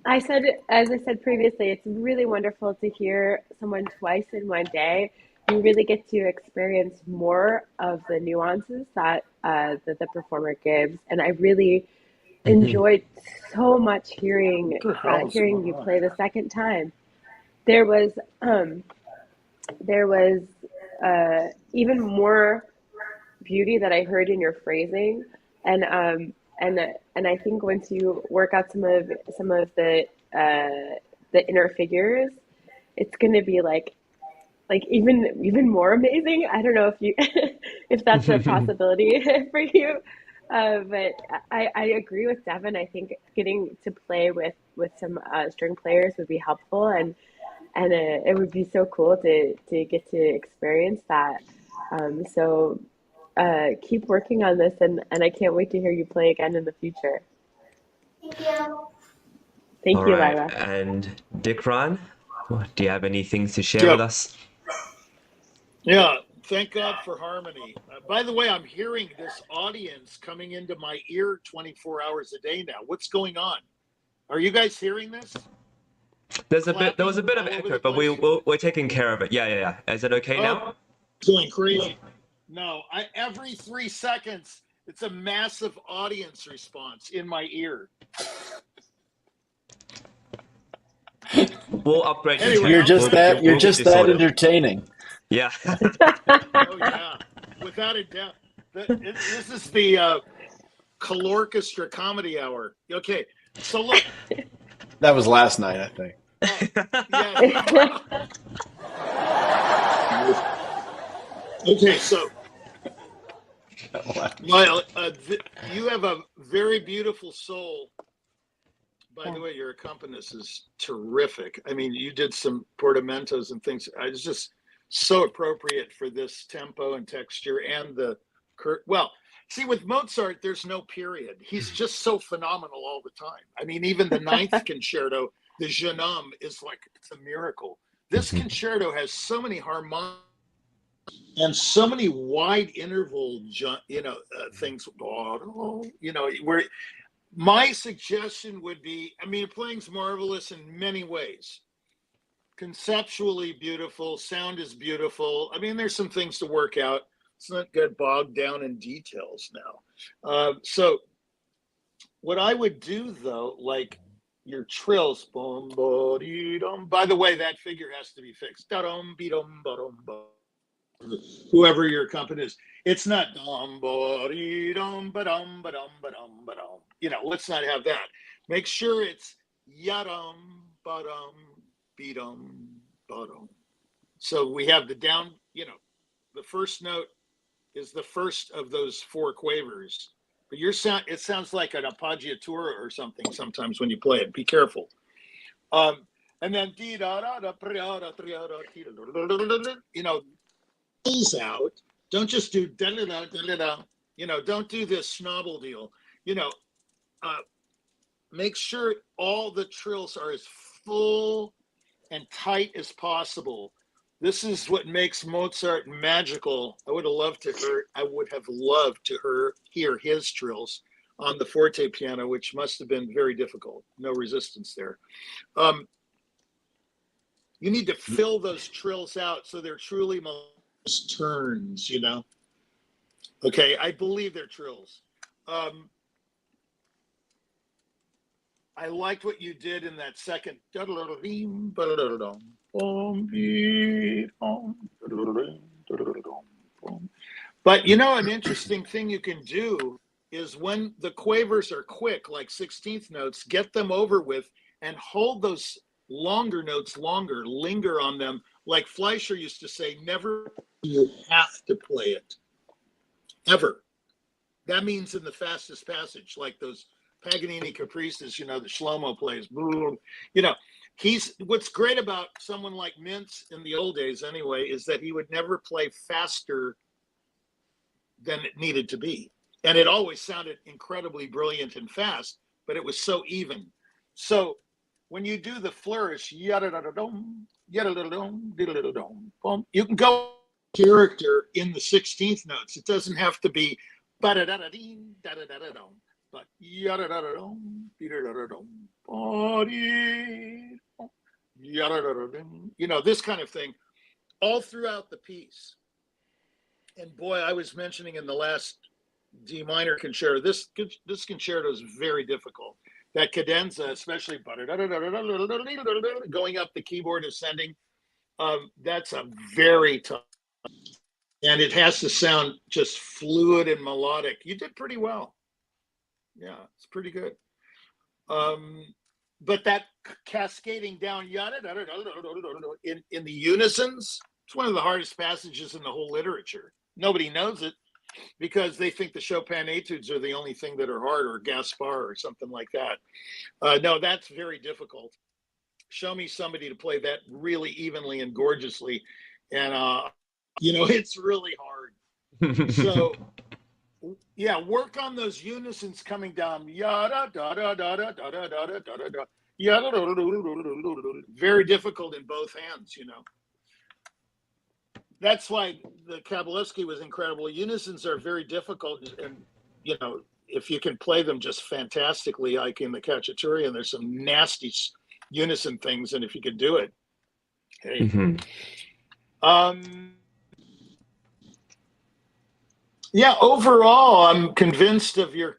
[SPEAKER 5] As I said previously, it's really wonderful to hear someone twice in one day. You really get to experience more of the nuances that the performer gives, and I really enjoyed so much hearing you play the second time. There was even more beauty that I heard in your phrasing, and I think once you work out some of the inner figures, it's going to be like even more amazing. I don't know if that's a possibility for you. But I agree with Devin. I think getting to play with some string players would be helpful, and it would be so cool to get to experience that. So keep working on this, and I can't wait to hear you play again in the future.
[SPEAKER 8] Thank you.
[SPEAKER 5] Thank
[SPEAKER 3] All
[SPEAKER 5] you,
[SPEAKER 3] right.
[SPEAKER 5] Lila.
[SPEAKER 3] And Dick Ran, do you have any things to share with us?
[SPEAKER 9] Yeah, thank God for harmony. By the way, I'm hearing this audience coming into my ear 24 hours a day now. What's going on? Are you guys hearing this?
[SPEAKER 3] There was a bit of echo, but we're taking care of it. Yeah. Is it okay now?
[SPEAKER 9] It's going crazy. No, every 3 seconds, it's a massive audience response in my ear.
[SPEAKER 3] We'll upgrade.
[SPEAKER 9] Anyway,
[SPEAKER 6] You're just that entertaining.
[SPEAKER 3] Yeah.
[SPEAKER 9] Oh yeah, without a doubt. This is the ColORCHESTRA Comedy Hour. Okay, so look.
[SPEAKER 6] That was last night, I think.
[SPEAKER 9] Yeah. Okay, so Lyle, you have a very beautiful soul. By the way, your accompanist is terrific. I mean, you did some portamentos and things. It's just so appropriate for this tempo and texture and well, see, with Mozart, there's no period. He's just so phenomenal all the time. I mean, even the ninth concerto, the Jeune Homme, is like, it's a miracle. This concerto has so many harmonics and so many wide interval, things, where my suggestion would be, I mean, playing's marvelous in many ways. Conceptually beautiful, sound is beautiful. I mean, there's some things to work out. Let's not get bogged down in details now. So what I would do, though, like your trills, boom, bo, dee, dum. By the way, that figure has to be fixed. Da-dum, be-dum, ba-dum, ba. whoever your accompanist is. It's not dum dum ba dum ba dum ba dum ba dum. You know, let's not have that. Make sure it's yadum ba dum be dum ba dum. So we have the down. You know, the first note is the first of those 4 quavers. But your sound, it sounds like an appoggiatura or something sometimes when you play it. Be careful. And then you know, pulls out. Don't just do you know, don't do this snobble deal. You know, make sure all the trills are as full and tight as possible. This is what makes Mozart magical. I would have loved to hear his trills on the forte piano, which must have been very difficult. No resistance there. You need to fill those trills out so they're truly turns, you know. Okay, I believe they're trills. I liked what you did in that second. But you know, an interesting thing you can do is when the quavers are quick, like 16th notes, get them over with and hold those longer notes longer, linger on them. Like Fleischer used to say, never you have to play it, ever. That means in the fastest passage, like those Paganini caprices, you know, that Shlomo plays. You know, what's great about someone like Mintz in the old days anyway, is that he would never play faster than it needed to be. And it always sounded incredibly brilliant and fast, but it was so even. So when you do the flourish, you can go character in the 16th notes. It doesn't have to be but you know, this kind of thing all throughout the piece. And boy, I was mentioning in the last D minor concerto, this concerto is very difficult. That cadenza, especially going up the keyboard, ascending, that's a very tough. And it has to sound just fluid and melodic. You did pretty well. Yeah, it's pretty good. But that cascading down in the unisons, it's one of the hardest passages in the whole literature. Nobody knows it because they think the Chopin etudes are the only thing that are hard, or Gaspar or something like that. No, that's very difficult. Show me somebody to play that really evenly and gorgeously. And, you know, it's really hard. So, yeah, work on those unisons coming down. Yada, da, da, da, da, da, da, da, da, da, da. Very difficult in both hands, you know. That's why the Kabalevsky was incredible. Unisons are very difficult, and you know, if you can play them just fantastically, like in the Cacciaturian, there's some nasty unison things, and if you could do it, hey. Yeah, overall, I'm convinced of you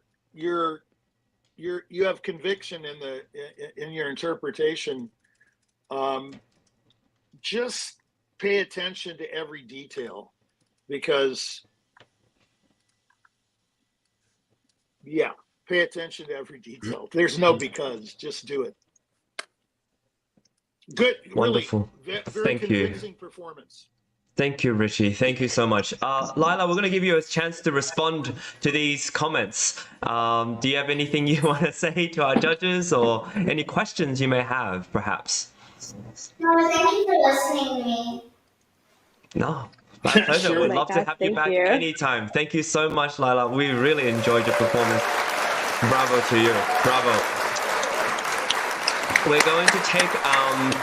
[SPEAKER 9] have conviction in your interpretation. Just pay attention to every detail, because pay attention to every detail. There's no because, just do it. Good.
[SPEAKER 3] Wonderful.
[SPEAKER 9] Really, very convincing performance.
[SPEAKER 3] Thank you, Richie. Thank you so much. Lila, we're going to give you a chance to respond to these comments. Do you have anything you want to say to our judges, or any questions you may have, perhaps?
[SPEAKER 8] No, thank you for listening to me.
[SPEAKER 3] No, my pleasure.
[SPEAKER 9] Sure.
[SPEAKER 3] We'd love to have you back anytime. Thank you so much, Lila. We really enjoyed your performance. Bravo to you. Bravo. We're going to take a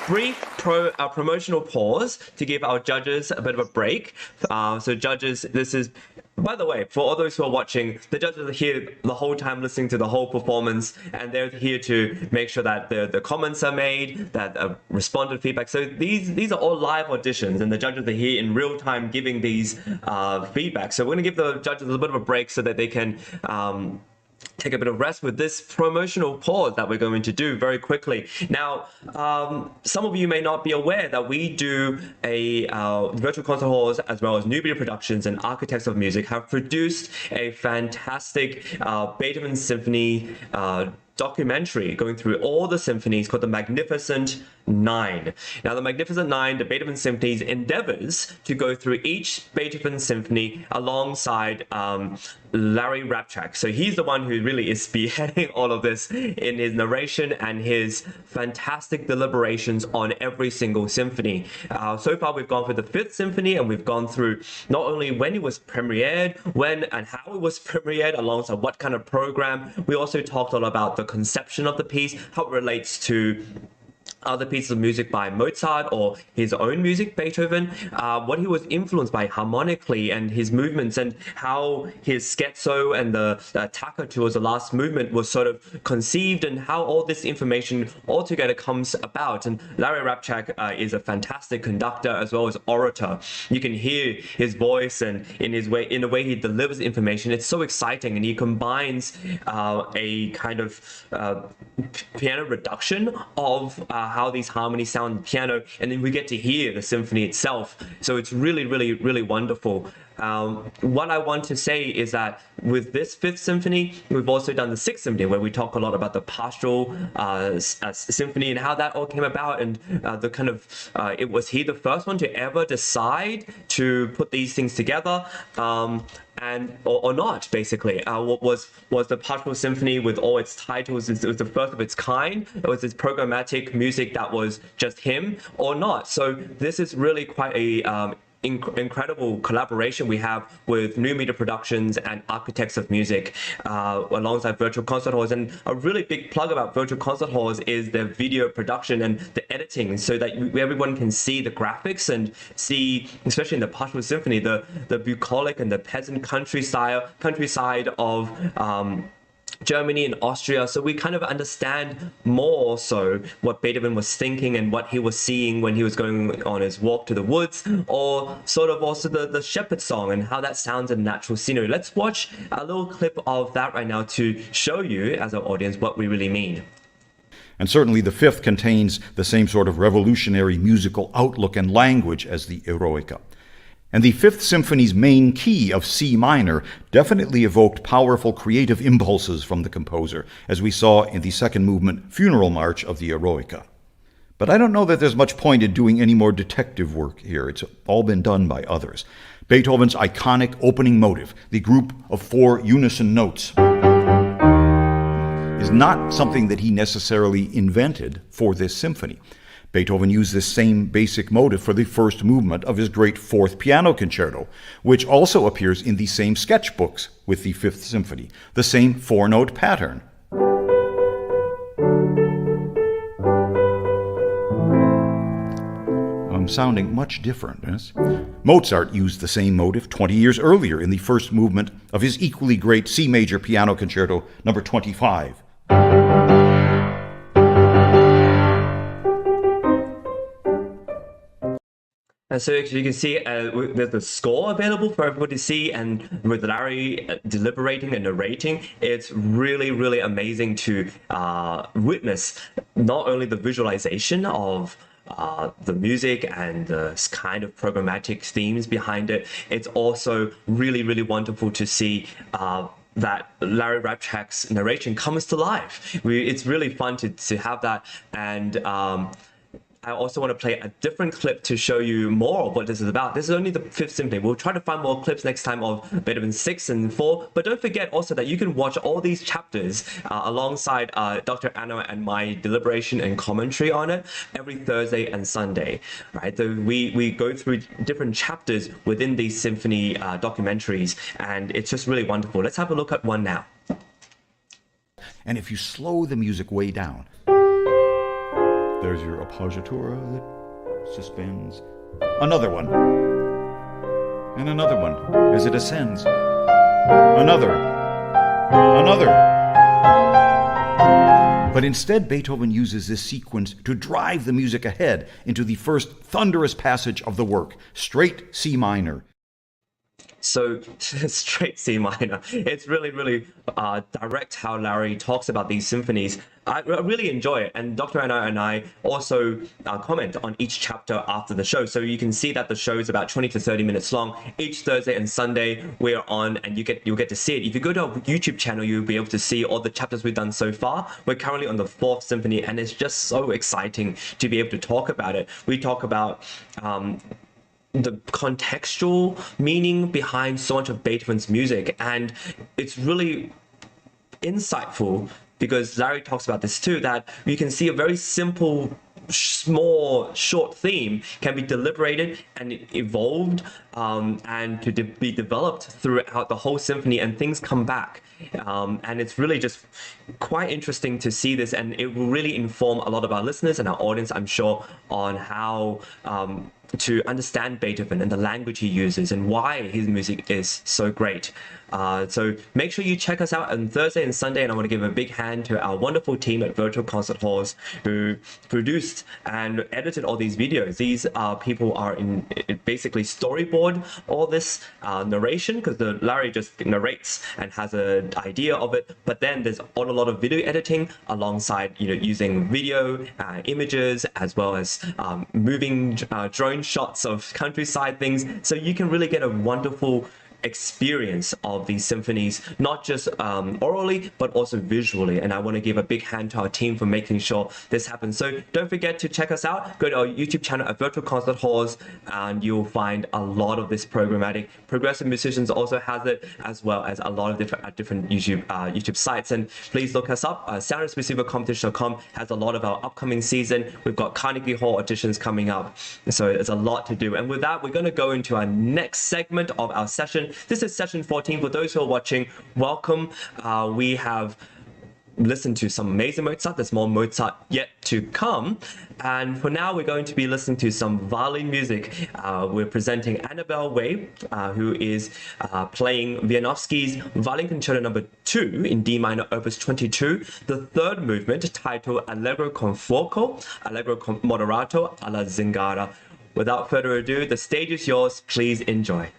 [SPEAKER 3] brief promotional pause to give our judges a bit of a break. So judges, this is, by the way, for all those who are watching, the judges are here the whole time listening to the whole performance, and they're here to make sure that the comments are made, that respond to feedback. So these are all live auditions, and the judges are here in real time giving these feedback. So we're going to give the judges a little bit of a break so that they can take a bit of rest with this promotional pause that we're going to do very quickly. Now, some of you may not be aware that we do a virtual concert halls, as well as New Media Productions and Architects of Music have produced a fantastic Beethoven Symphony documentary going through all the symphonies called the Magnificent Nine. Now, the Magnificent Nine, the Beethoven Symphonies, endeavors to go through each Beethoven symphony alongside Larry Rabchak. So he's the one who really is spearheading all of this in his narration and his fantastic deliberations on every single symphony. So far, we've gone through the Fifth Symphony, and we've gone through not only when it was premiered, when and how it was premiered, alongside what kind of program. We also talked all about the conception of the piece, how it relates to other pieces of music by Mozart or his own music, Beethoven, what he was influenced by harmonically and his movements, and how his scherzo and the attacca towards the last movement was sort of conceived, and how all this information altogether comes about. And Larry Rabchak is a fantastic conductor as well as orator. You can hear his voice and in the way he delivers the information. It's so exciting, and he combines a kind of piano reduction of how these harmonies sound on piano, and then we get to hear the symphony itself. So it's really, really, really wonderful. What I want to say is that with this Fifth Symphony, we've also done the Sixth Symphony, where we talk a lot about the pastoral symphony and how that all came about, and the kind of was he the first one to ever decide to put these things together, and or not, basically. Was the Pastoral Symphony with all its titles, it was the first of its kind? It was this programmatic music that was just him, or not? So this is really quite a incredible collaboration we have with New Media Productions and Architects of Music, alongside virtual concert halls. And a really big plug about virtual concert halls is the video production and the editing, so that everyone can see the graphics and see, especially in the Pastoral Symphony, the bucolic and the peasant countryside of Germany and Austria. So we kind of understand more so what Beethoven was thinking and what he was seeing when he was going on his walk to the woods, or sort of also the shepherd song and how that sounds in natural scenery. Let's watch a little clip of that right now to show you as an audience what we really mean.
[SPEAKER 11] And certainly the Fifth contains the same sort of revolutionary musical outlook and language as the Eroica. And the Fifth Symphony's main key of C minor definitely evoked powerful creative impulses from the composer, as we saw in the second movement Funeral March of the Eroica. But I don't know that there's much point in doing any more detective work here. It's all been done by others. Beethoven's iconic opening motive, the group of 4 unison notes, is not something that he necessarily invented for this symphony. Beethoven used this same basic motive for the first movement of his great Fourth Piano Concerto, which also appears in the same sketchbooks with the Fifth Symphony, the same 4-note pattern. I'm sounding much different, yes? Mozart used the same motive 20 years earlier in the first movement of his equally great C major Piano Concerto, number 25.
[SPEAKER 3] And so you can see there's the score available for everybody to see, and with Larry deliberating and narrating, it's really, really amazing to witness not only the visualization of the music and the kind of programmatic themes behind it, it's also really, really wonderful to see that Larry Rabchak's narration comes to life. It's really fun to have that, and I also want to play a different clip to show you more of what this is about. This is only the Fifth Symphony. We'll try to find more clips next time of Beethoven 6 and 4. But don't forget also that you can watch all these chapters alongside Dr. Anna and my deliberation and commentary on it every Thursday and Sunday. Right? So we go through different chapters within these symphony documentaries, and it's just really wonderful. Let's have a look at one now.
[SPEAKER 11] And if you slow the music way down, there's your appoggiatura that suspends. Another one. And another one as it ascends. Another. Another. But instead, Beethoven uses this sequence to drive the music ahead into the first thunderous passage of the work, straight C minor.
[SPEAKER 3] So straight C minor. It's really, really direct how Larry talks about these symphonies. I really enjoy it. And Dr. Anna and I also comment on each chapter after the show. So you can see that the show is about 20 to 30 minutes long. Each Thursday and Sunday we're on, and you'll get to see it. If you go to our YouTube channel, you'll be able to see all the chapters we've done so far. We're currently on the 4th symphony, and it's just so exciting to be able to talk about it. We talk about the contextual meaning behind so much of Beethoven's music, and it's really insightful because Larry talks about this too, that you can see a very simple, small, short theme can be deliberated and evolved and to be developed throughout the whole symphony, and things come back. And it's really just quite interesting to see this, and it will really inform a lot of our listeners and our audience, I'm sure, on how to understand Beethoven and the language he uses and why his music is so great. So make sure you check us out on Thursday and Sunday, and I want to give a big hand to our wonderful team at Virtual Concert Halls who produced and edited all these videos. These people are in basically storyboard all this narration, because Larry just narrates and has an idea of it, but then there's a lot of video editing alongside, using video images as well as moving drone shots of countryside things, so you can really get a wonderful experience of these symphonies, not just orally but also visually. And I want to give a big hand to our team for making sure this happens. So don't forget to check us out. Go to our YouTube channel at Virtual Concert Halls, and you'll find a lot of this programmatic. Progressive Musicians also has it, as well as a lot of different YouTube sites. And please look us up. SoundEspressivoCompetition.com has a lot of our upcoming season. We've got Carnegie Hall auditions coming up, so there's a lot to do. And with that, we're going to go into our next segment of our session. This is session 14. For those who are watching, welcome. We have listened to some amazing Mozart. There's more Mozart yet to come. And for now, we're going to be listening to some violin music. We're presenting Annabelle Wei, who is playing Wieniawski's Violin Concerto No. 2 in D minor, Opus 22, the third movement, titled Allegro con fuoco, Allegro con moderato alla zingara. Without further ado, the stage is yours. Please enjoy.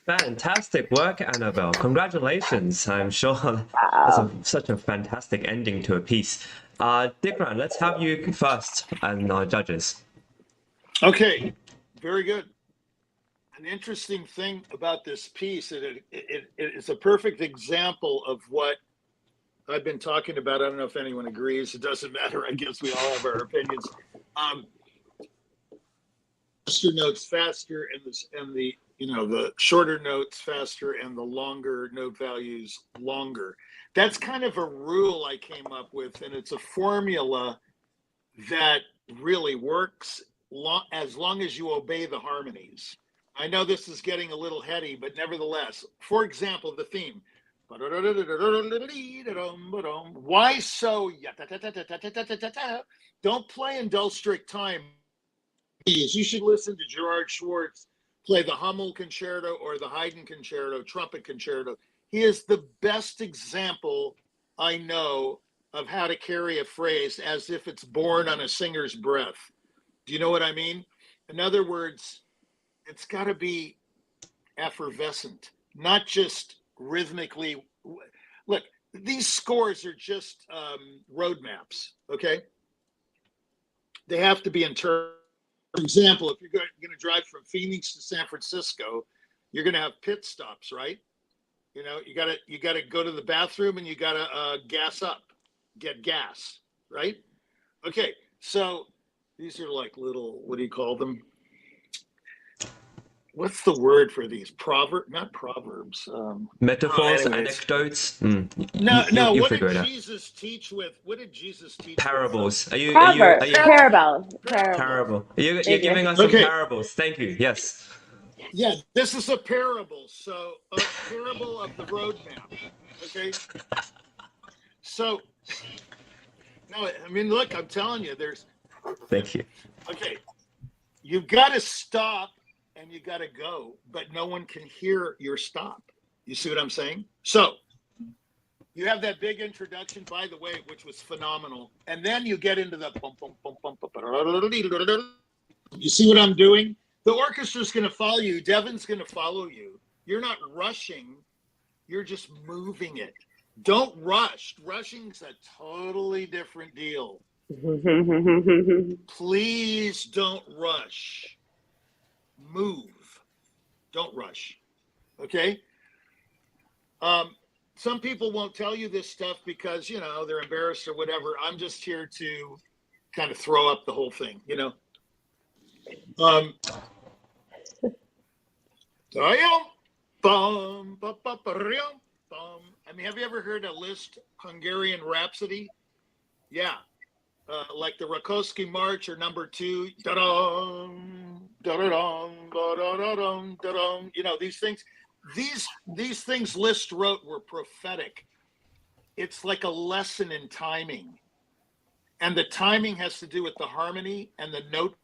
[SPEAKER 3] Fantastic work, Annabelle. Congratulations. I'm sure that's such a fantastic ending to a piece. Dikran, let's have you first and our judges.
[SPEAKER 9] Okay, very good. An interesting thing about this piece, it's a perfect example of what I've been talking about. I don't know if anyone agrees. It doesn't matter. I guess we all have our opinions. Faster notes faster, and the the shorter notes faster, and the longer note values longer. That's kind of a rule I came up with, and it's a formula that really works as long as you obey the harmonies. I know this is getting a little heady, but nevertheless, for example, the theme. Why so? Don't play in dull strict time. You should listen to Gerard Schwartz play the Hummel Concerto or the Haydn Concerto, Trumpet Concerto. He is the best example I know of how to carry a phrase as if it's born on a singer's breath. Do you know what I mean? In other words, it's got to be effervescent, not just rhythmically. Look, these scores are just roadmaps, okay? They have to be interpreted. For example, if you're going to drive from Phoenix to San Francisco, you're going to have pit stops, right? You got to go to the bathroom and you got to gas up, get gas, right? Okay, so these are like little, what do you call them? What's the word for these? Not proverbs.
[SPEAKER 3] Metaphors, anecdotes.
[SPEAKER 9] No. What did Jesus teach with? What did Jesus teach?
[SPEAKER 3] Parables.
[SPEAKER 9] With?
[SPEAKER 3] Are you
[SPEAKER 5] Parables?
[SPEAKER 3] Parable. You're giving us some parables. Thank you. Yes.
[SPEAKER 9] Yeah, this is a parable. So a parable of the roadmap. Okay. So no, I mean, look, I'm telling you, there's.
[SPEAKER 3] Thank you.
[SPEAKER 9] Okay, you've got to stop. And you got to go, but no one can hear your stop. You see what I'm saying? So you have that big introduction, by the way, which was phenomenal. And then you get into the bum, bum, bum, bum, bum. You see what I'm doing? The orchestra's going to follow you. Devin's going to follow you. You're not rushing. You're just moving it. Don't rush. Rushing's a totally different deal. Please don't rush. Move. Don't rush. Okay? Some people won't tell you this stuff because, they're embarrassed or whatever. I'm just here to kind of throw up the whole thing, have you ever heard a Liszt Hungarian Rhapsody? Yeah. Like the Rakowski March or number 2. da-da-dum, ba-da-da-dum, da-dum. You know, these things Liszt wrote were prophetic. It's like a lesson in timing. And the timing has to do with the harmony and the note,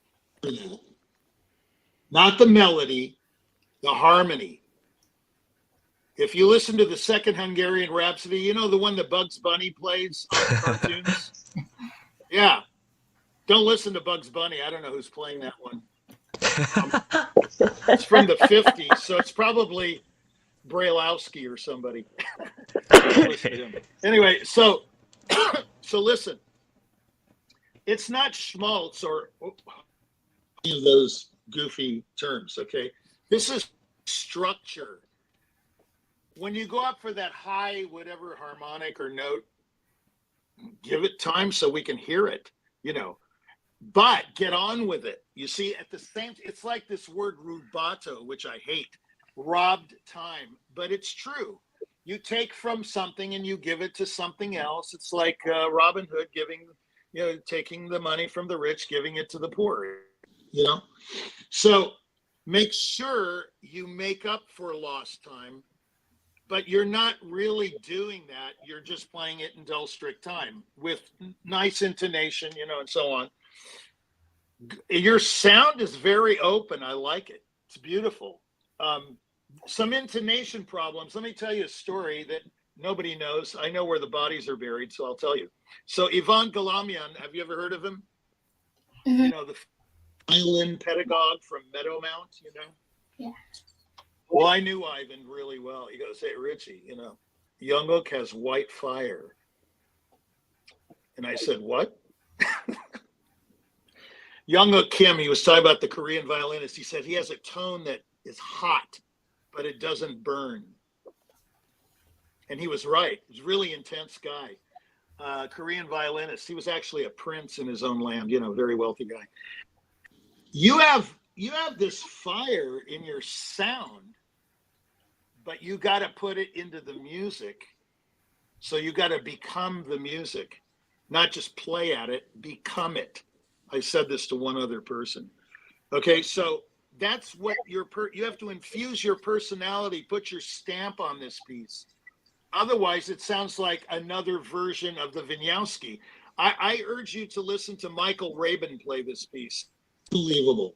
[SPEAKER 9] not the melody, the harmony. If you listen to the second Hungarian Rhapsody, you know, the one that Bugs Bunny plays on the cartoons? Yeah. Don't listen to Bugs Bunny. I don't know who's playing that one. It's from the 50s, so it's probably Brailowski or somebody. Anyway, so listen. It's not schmaltz or any of those goofy terms, okay? This is structure. When you go up for that high, whatever harmonic or note, give it time so we can hear it, you know. But get on with it. You see, at the same, it's like this word rubato, which I hate, robbed time, but it's true. You take from something and you give it to something else. It's like Robin Hood giving, you know, taking the money from the rich, giving it to the poor, you know. So make sure you make up for lost time, but you're not really doing that. You're just playing it in dull, strict time with nice intonation, you know, and so on. Your sound is very open. I like it. It's beautiful. Some intonation problems. Let me tell you a story that nobody knows. I know where the bodies are buried, so I'll tell you. So Ivan Galamian, have you ever heard of him?
[SPEAKER 8] Mm-hmm.
[SPEAKER 9] You know, the violin pedagogue from Meadowmount, you know?
[SPEAKER 8] Yeah.
[SPEAKER 9] Well, I knew Ivan really well. He goes, hey, Richie, you know, Jungkook has white fire. And I said, what? Jungkook Kim, he was talking about the Korean violinist. He said he has a tone that is hot, but it doesn't burn. And he was right. He's a really intense guy. Korean violinist. He was actually a prince in his own land, you know, very wealthy guy. You have this fire in your sound, but you got to put it into the music. So you got to become the music, not just play at it, become it. I said this to one other person. Okay, so that's what you have to infuse your personality, put your stamp on this piece. Otherwise, it sounds like another version of the Wieniawski. I urge you to listen to Michael Rabin play this piece. Unbelievable.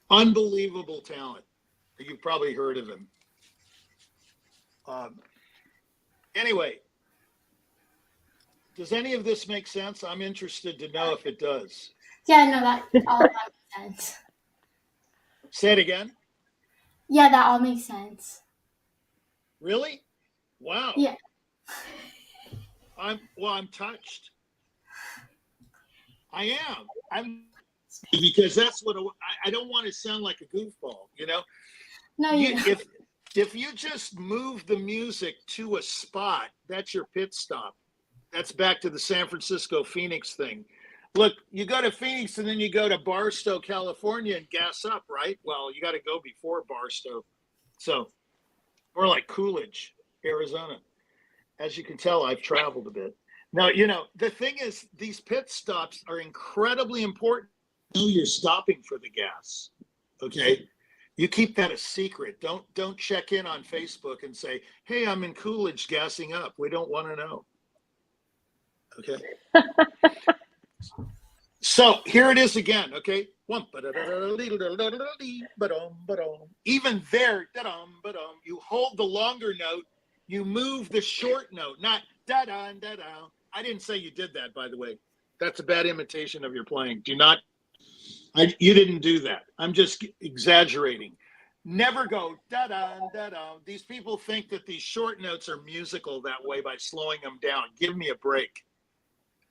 [SPEAKER 9] Unbelievable talent. You've probably heard of him. Anyway, does any of this make sense? I'm interested to know if it does.
[SPEAKER 8] Yeah, no, that all makes sense.
[SPEAKER 9] Say it again.
[SPEAKER 8] Yeah, that all makes sense.
[SPEAKER 9] Really? Wow.
[SPEAKER 8] Yeah.
[SPEAKER 9] I'm touched. I am. I'm because that's what I don't want to sound like a goofball, you know.
[SPEAKER 8] No,
[SPEAKER 9] if you just move the music to a spot, that's your pit stop. That's back to the San Francisco Phoenix thing. Look, you go to Phoenix and then you go to Barstow, California and gas up, right? Well, you got to go before Barstow. So, or like Coolidge, Arizona. As you can tell, I've traveled a bit. Now, you know, the thing is, these pit stops are incredibly important. You know you're stopping for the gas, okay? You keep that a secret. Don't check in on Facebook and say, hey, I'm in Coolidge gassing up. We don't want to know. Okay. So here it is again. Okay. Even there, you hold the longer note, you move the short note, not da da da da. I didn't say you did that, by the way. That's a bad imitation of your playing. You didn't do that. I'm just exaggerating. Never go da da da da. These people think that these short notes are musical that way by slowing them down. Give me a break.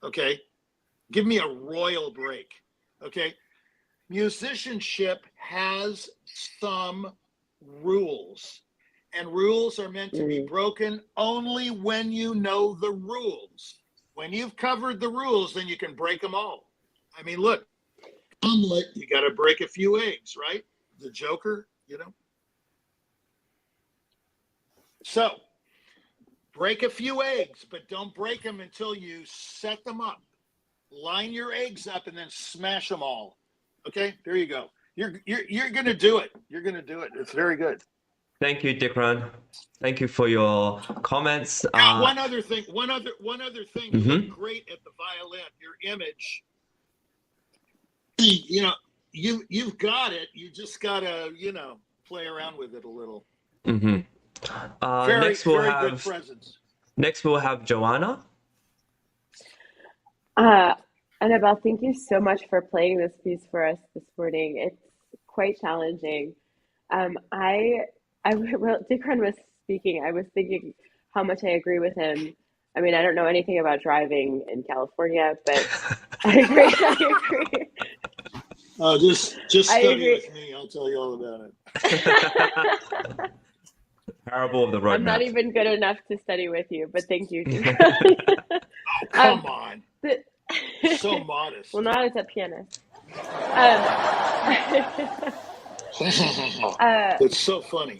[SPEAKER 9] Okay? Give me a royal break. Okay? Musicianship has some rules, and rules are meant to be broken only when you know the rules. When you've covered the rules, then you can break them all. I mean, look, omelet, you got to break a few eggs, right? The Joker, you know? So, break a few eggs, but don't break them until you set them up. Line your eggs up and then smash them all. Okay, there you go. You're gonna do it. You're gonna do it. It's very good.
[SPEAKER 3] Thank you, Dikran. Thank you for your comments.
[SPEAKER 9] One other thing. One other thing. You look great at the violin. Your image. You know, you've got it. You just gotta, play around with it a little.
[SPEAKER 3] Very
[SPEAKER 9] good presence.
[SPEAKER 3] Next, we'll have Joanna.
[SPEAKER 5] Annabelle, thank you so much for playing this piece for us this morning. It's quite challenging. While Dikran was speaking, I was thinking how much I agree with him. I mean, I don't know anything about driving in California, but I agree.
[SPEAKER 9] Oh, just study with me. I'll tell you all about it.
[SPEAKER 3] Parable of the road
[SPEAKER 5] I'm
[SPEAKER 3] map.
[SPEAKER 5] not even good enough to study with you, but thank you.
[SPEAKER 9] Oh, come on. So modest.
[SPEAKER 5] Well, not as a pianist.
[SPEAKER 9] It's so funny.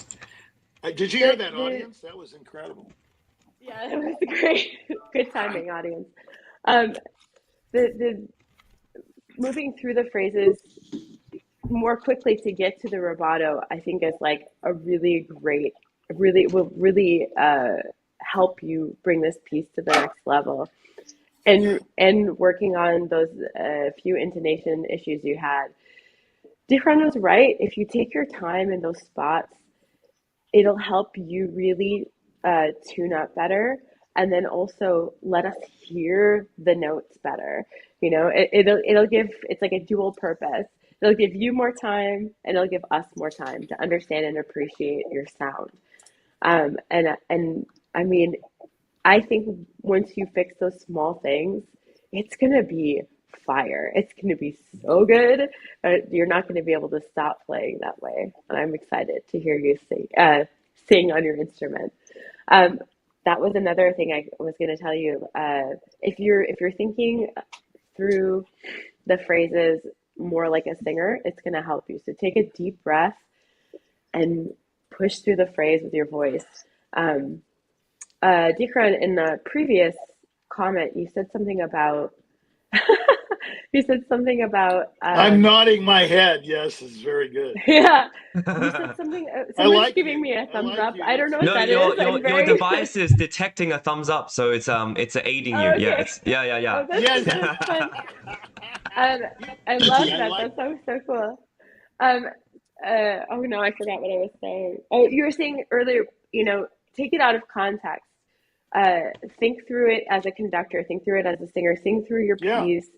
[SPEAKER 9] Did you hear that, audience? That was incredible.
[SPEAKER 5] Yeah, it was great. Good timing, audience. The moving through the phrases more quickly to get to the rubato, I think is like a really great, will really help you bring this piece to the next level. And working on those few intonation issues you had. Dikran was right. If you take your time in those spots, it'll help you really tune up better, and then also let us hear the notes better. It'll give, it's like a dual purpose. It'll give you more time, and it'll give us more time to understand and appreciate your sound. And I mean, I think once you fix those small things, it's gonna be fire. It's gonna be so good. You're not gonna be able to stop playing that way. And I'm excited to hear you sing on your instrument. That was another thing I was gonna tell you. If you're thinking through the phrases more like a singer, it's gonna help you. So take a deep breath and push through the phrase with your voice. Dikran, in the previous comment, you said something about
[SPEAKER 9] I'm nodding my head. Yes, it's very good.
[SPEAKER 5] Yeah. You said something. Someone's giving me a thumbs up.
[SPEAKER 9] you.
[SPEAKER 5] I don't know what
[SPEAKER 3] No,
[SPEAKER 5] that is.
[SPEAKER 3] your device is detecting a thumbs up, so it's aiding you.
[SPEAKER 5] Okay.
[SPEAKER 3] Yeah, yeah.
[SPEAKER 5] Oh, that's fun. I love that. That sounds so cool. Oh no, I forgot what I was saying. Oh, you were saying earlier, take it out of context. Think through it as a conductor, think through it as a singer, sing through your piece,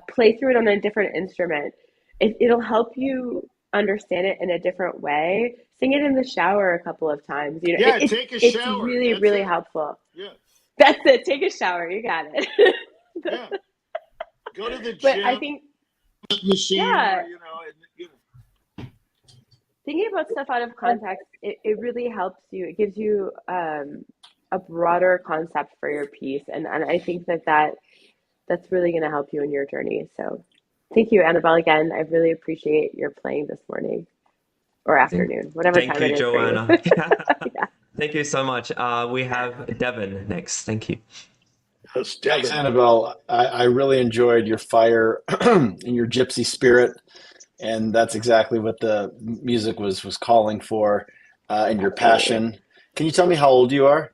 [SPEAKER 5] play through it on a different instrument. It'll help you understand it in a different way. Sing it in the shower a couple of times.
[SPEAKER 9] Take a shower.
[SPEAKER 5] It's really helpful.
[SPEAKER 9] Yeah.
[SPEAKER 5] That's it. Take a shower. You got it.
[SPEAKER 9] Yeah. Go to the gym.
[SPEAKER 5] But I think,
[SPEAKER 9] machine.
[SPEAKER 5] Thinking about stuff out of context, it really helps you. It gives you a broader concept for your piece, and I think that's really going to help you in your journey. So, thank you, Annabelle, again. I really appreciate your playing this morning or afternoon, whatever time it is.
[SPEAKER 3] Joanna.
[SPEAKER 5] For you. Yeah.
[SPEAKER 3] Thank you so much. We have Devin next. Thank you.
[SPEAKER 6] Thanks, Annabelle. I really enjoyed your fire and your gypsy spirit. And that's exactly what the music was calling for, and your passion. Can you tell me how old you are?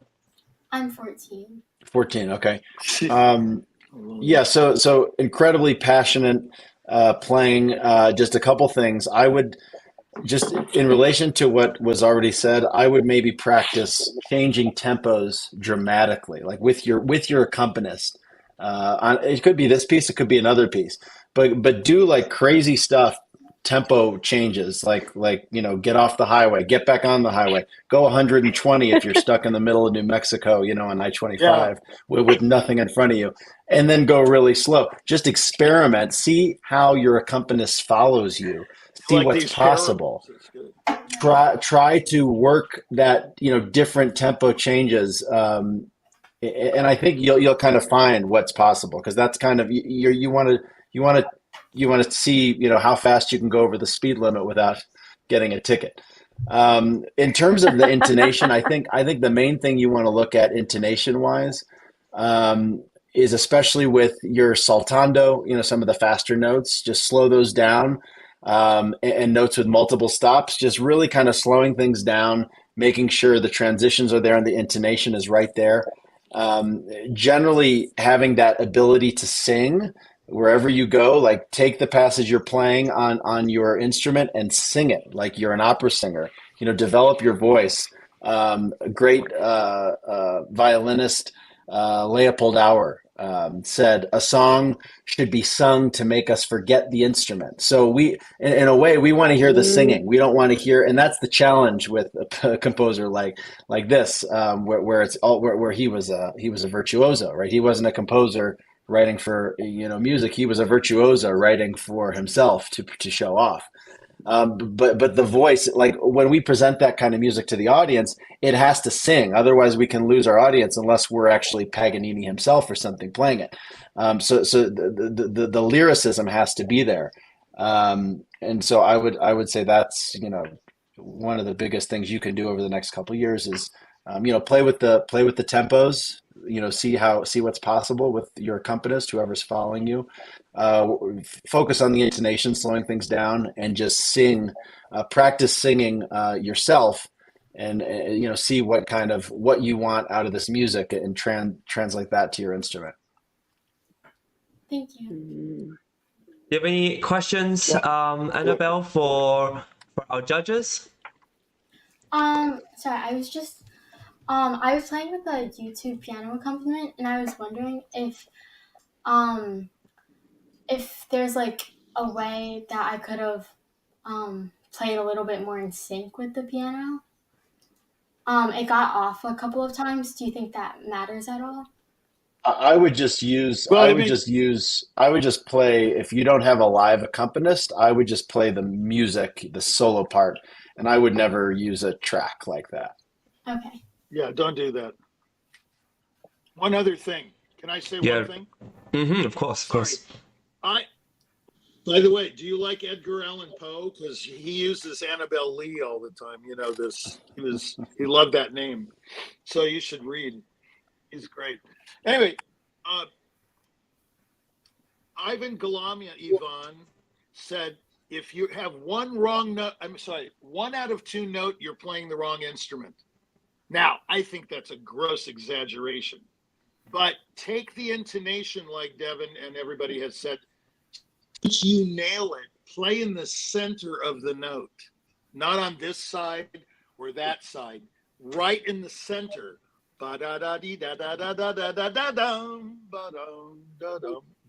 [SPEAKER 8] I'm 14.
[SPEAKER 6] 14, okay. Yeah, so incredibly passionate, playing. Just a couple things. I would just, in relation to what was already said, I would maybe practice changing tempos dramatically, like with your accompanist. It could be this piece, it could be another piece, but do like crazy stuff. Tempo changes, like get off the highway, get back on the highway, go 120 if you're stuck in the middle of New Mexico, on I-25 with nothing in front of you, and then go really slow. Just experiment, see how your accompanist follows you, see like what's possible. Try to work that different tempo changes, and I think you'll kind of find what's possible, because that's kind of you want to see, how fast you can go over the speed limit without getting a ticket. In terms of the intonation, I think the main thing you want to look at intonation wise is, especially with your saltando, some of the faster notes, just slow those down. and notes with multiple stops, just really kind of slowing things down, making sure the transitions are there and the intonation is right there. Generally having that ability to sing wherever you go, like take the passage you're playing on your instrument and sing it like you're an opera singer. Develop your voice. A great violinist, Leopold Auer, said a song should be sung to make us forget the instrument. So we, in a way, we want to hear the singing. We don't want to hear, and that's the challenge with a composer like this, where it's all where he was a virtuoso, right? He wasn't a composer writing for music. He was a virtuoso writing for himself to show off. But the voice, like when we present that kind of music to the audience, it has to sing. Otherwise, we can lose our audience unless we're actually Paganini himself or something playing it. So the lyricism has to be there. And so I would say that's one of the biggest things you can do over the next couple of years is play with the tempos. See what's possible with your accompanist, whoever's following you. Focus on the intonation, slowing things down, and just sing. Practice singing yourself, and see what you want out of this music, and translate that to your instrument.
[SPEAKER 8] Thank you.
[SPEAKER 3] Do you have any questions, Annabelle, for our judges?
[SPEAKER 8] Sorry, I was just I was playing with a YouTube piano accompaniment, and I was wondering if there's like a way that I could have played a little bit more in sync with the piano. It got off a couple of times. Do you think that matters at all?
[SPEAKER 6] I would just play, if you don't have a live accompanist, I would just play the music, the solo part, and I would never use a track like that.
[SPEAKER 8] Okay.
[SPEAKER 9] Yeah, don't do that. One other thing. Can I say one thing?
[SPEAKER 3] Mm-hmm, of course.
[SPEAKER 9] By the way, do you like Edgar Allan Poe? Because he uses Annabelle Lee all the time. He loved that name. So you should read. He's great. Anyway, Ivan Galamia Ivan said, if you have one out of two note, you're playing the wrong instrument. Now, I think that's a gross exaggeration, but take the intonation like Devin and everybody has said. If you nail it, play in the center of the note, not on this side or that side, right in the center.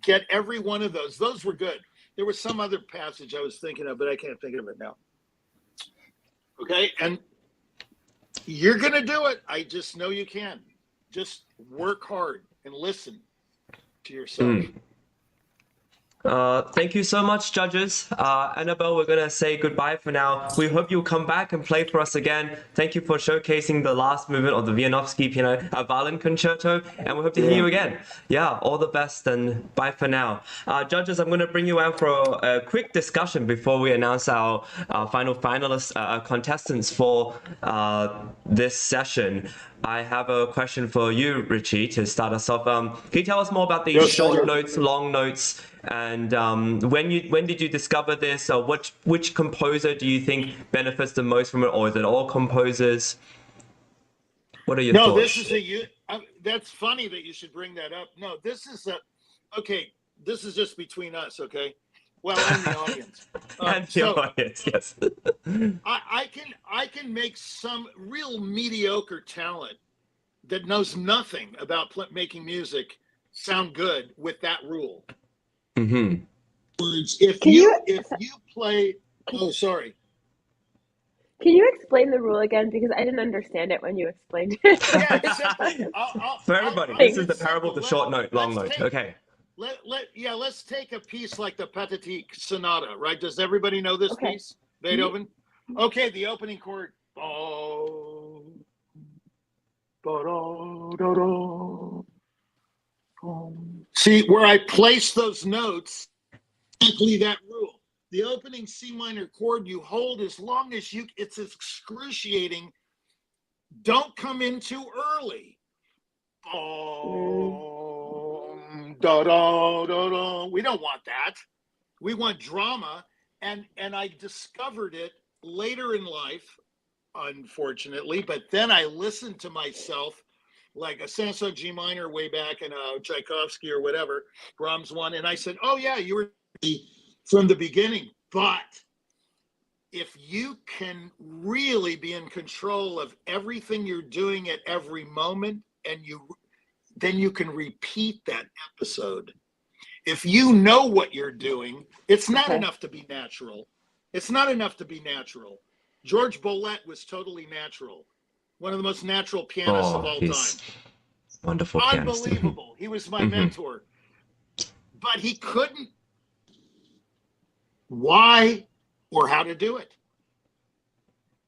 [SPEAKER 9] Get every one of those. Those were good. There was some other passage I was thinking of, but I can't think of it now. Okay, and you're going to do it. I just know you can. Just work hard and listen to yourself.
[SPEAKER 3] Thank you so much, judges. Annabelle, we're going to say goodbye for now. We hope you'll come back and play for us again. Thank you for showcasing the last movement of the Wieniawski Violin Concerto, and we hope to hear you again. Yeah, all the best, and bye for now. Judges, I'm going to bring you out for a quick discussion before we announce our final finalists, contestants for this session. I have a question for you, Richie, to start us off. Can you tell us more about these short notes, long notes, and when did you discover this, or which composer do you think benefits the most from it, or is it all composers? What are your thoughts?
[SPEAKER 9] No, this is that's funny that you should bring that up. No, this is this is just between us, okay? Well, and the audience.
[SPEAKER 3] And the audience, yes.
[SPEAKER 9] I can make some real mediocre talent that knows nothing about making music sound good with that rule.
[SPEAKER 3] Mm-hmm.
[SPEAKER 9] If you play, sorry.
[SPEAKER 5] Can you explain the rule again? Because I didn't understand it when you explained it.
[SPEAKER 3] For everybody, this is the parable of the short note, long note. Okay.
[SPEAKER 9] Let's take a piece like the Pathetique Sonata, right? Does everybody know this piece? Beethoven? Okay, the opening chord. See, where I place those notes, exactly that rule. The opening C minor chord you hold as long as it's excruciating. Don't come in too early. We don't want that. We want drama, and I discovered it later in life, unfortunately. But then I listened to myself, like a Sanso G minor way back in Tchaikovsky or whatever, Brahms one, and I said, "Oh yeah, you were from the beginning." But if you can really be in control of everything you're doing at every moment, and then you can repeat that episode. If you know what you're doing, it's not enough to be natural. It's not enough to be natural. George Boulez was totally natural. One of the most natural pianists of all time.
[SPEAKER 3] Wonderful pianist.
[SPEAKER 9] Unbelievable. He was my mentor. But he couldn't why or how to do it.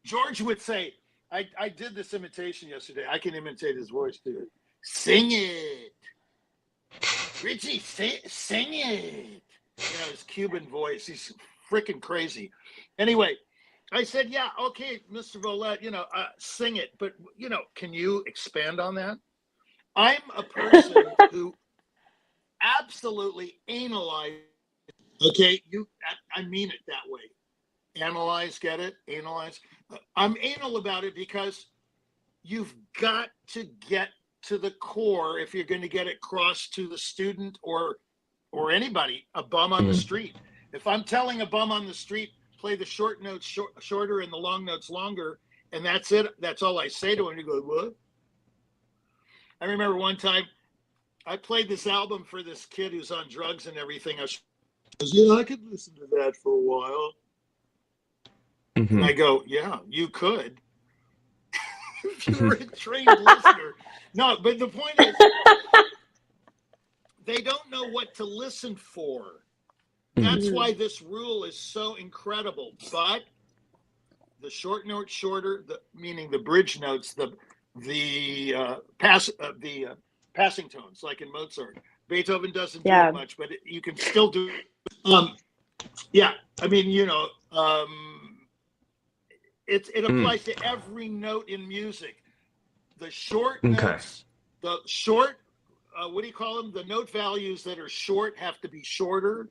[SPEAKER 9] George would say, I did this imitation yesterday. I can imitate his voice too. Sing it. Richie, sing it. You know, his Cuban voice. He's freaking crazy. Anyway, I said, yeah, okay, Mr. Boulez, sing it. But, can you expand on that? I'm a person who absolutely analyzes. Okay, I mean it that way. Analyze, get it? Analyze. I'm anal about it because you've got to get to the core if you're going to get it across to the student or anybody, a bum on the street. If I'm telling a bum on the street, play the short notes shorter and the long notes longer, and that's it, that's all I say to him, he goes, what? I remember one time I played this album for this kid who's on drugs and everything. I was, yeah, I could listen to that for a while. And I go, yeah, you could. If you were a trained listener. No, but the point is, they don't know what to listen for. That's why this rule is so incredible. But the short note shorter, meaning the bridge notes, the passing tones, like in Mozart. Beethoven doesn't do it much, but you can still do it. I mean, it applies to every note in music. The short notes, the short, what do you call them? The note values that are short have to be shorter.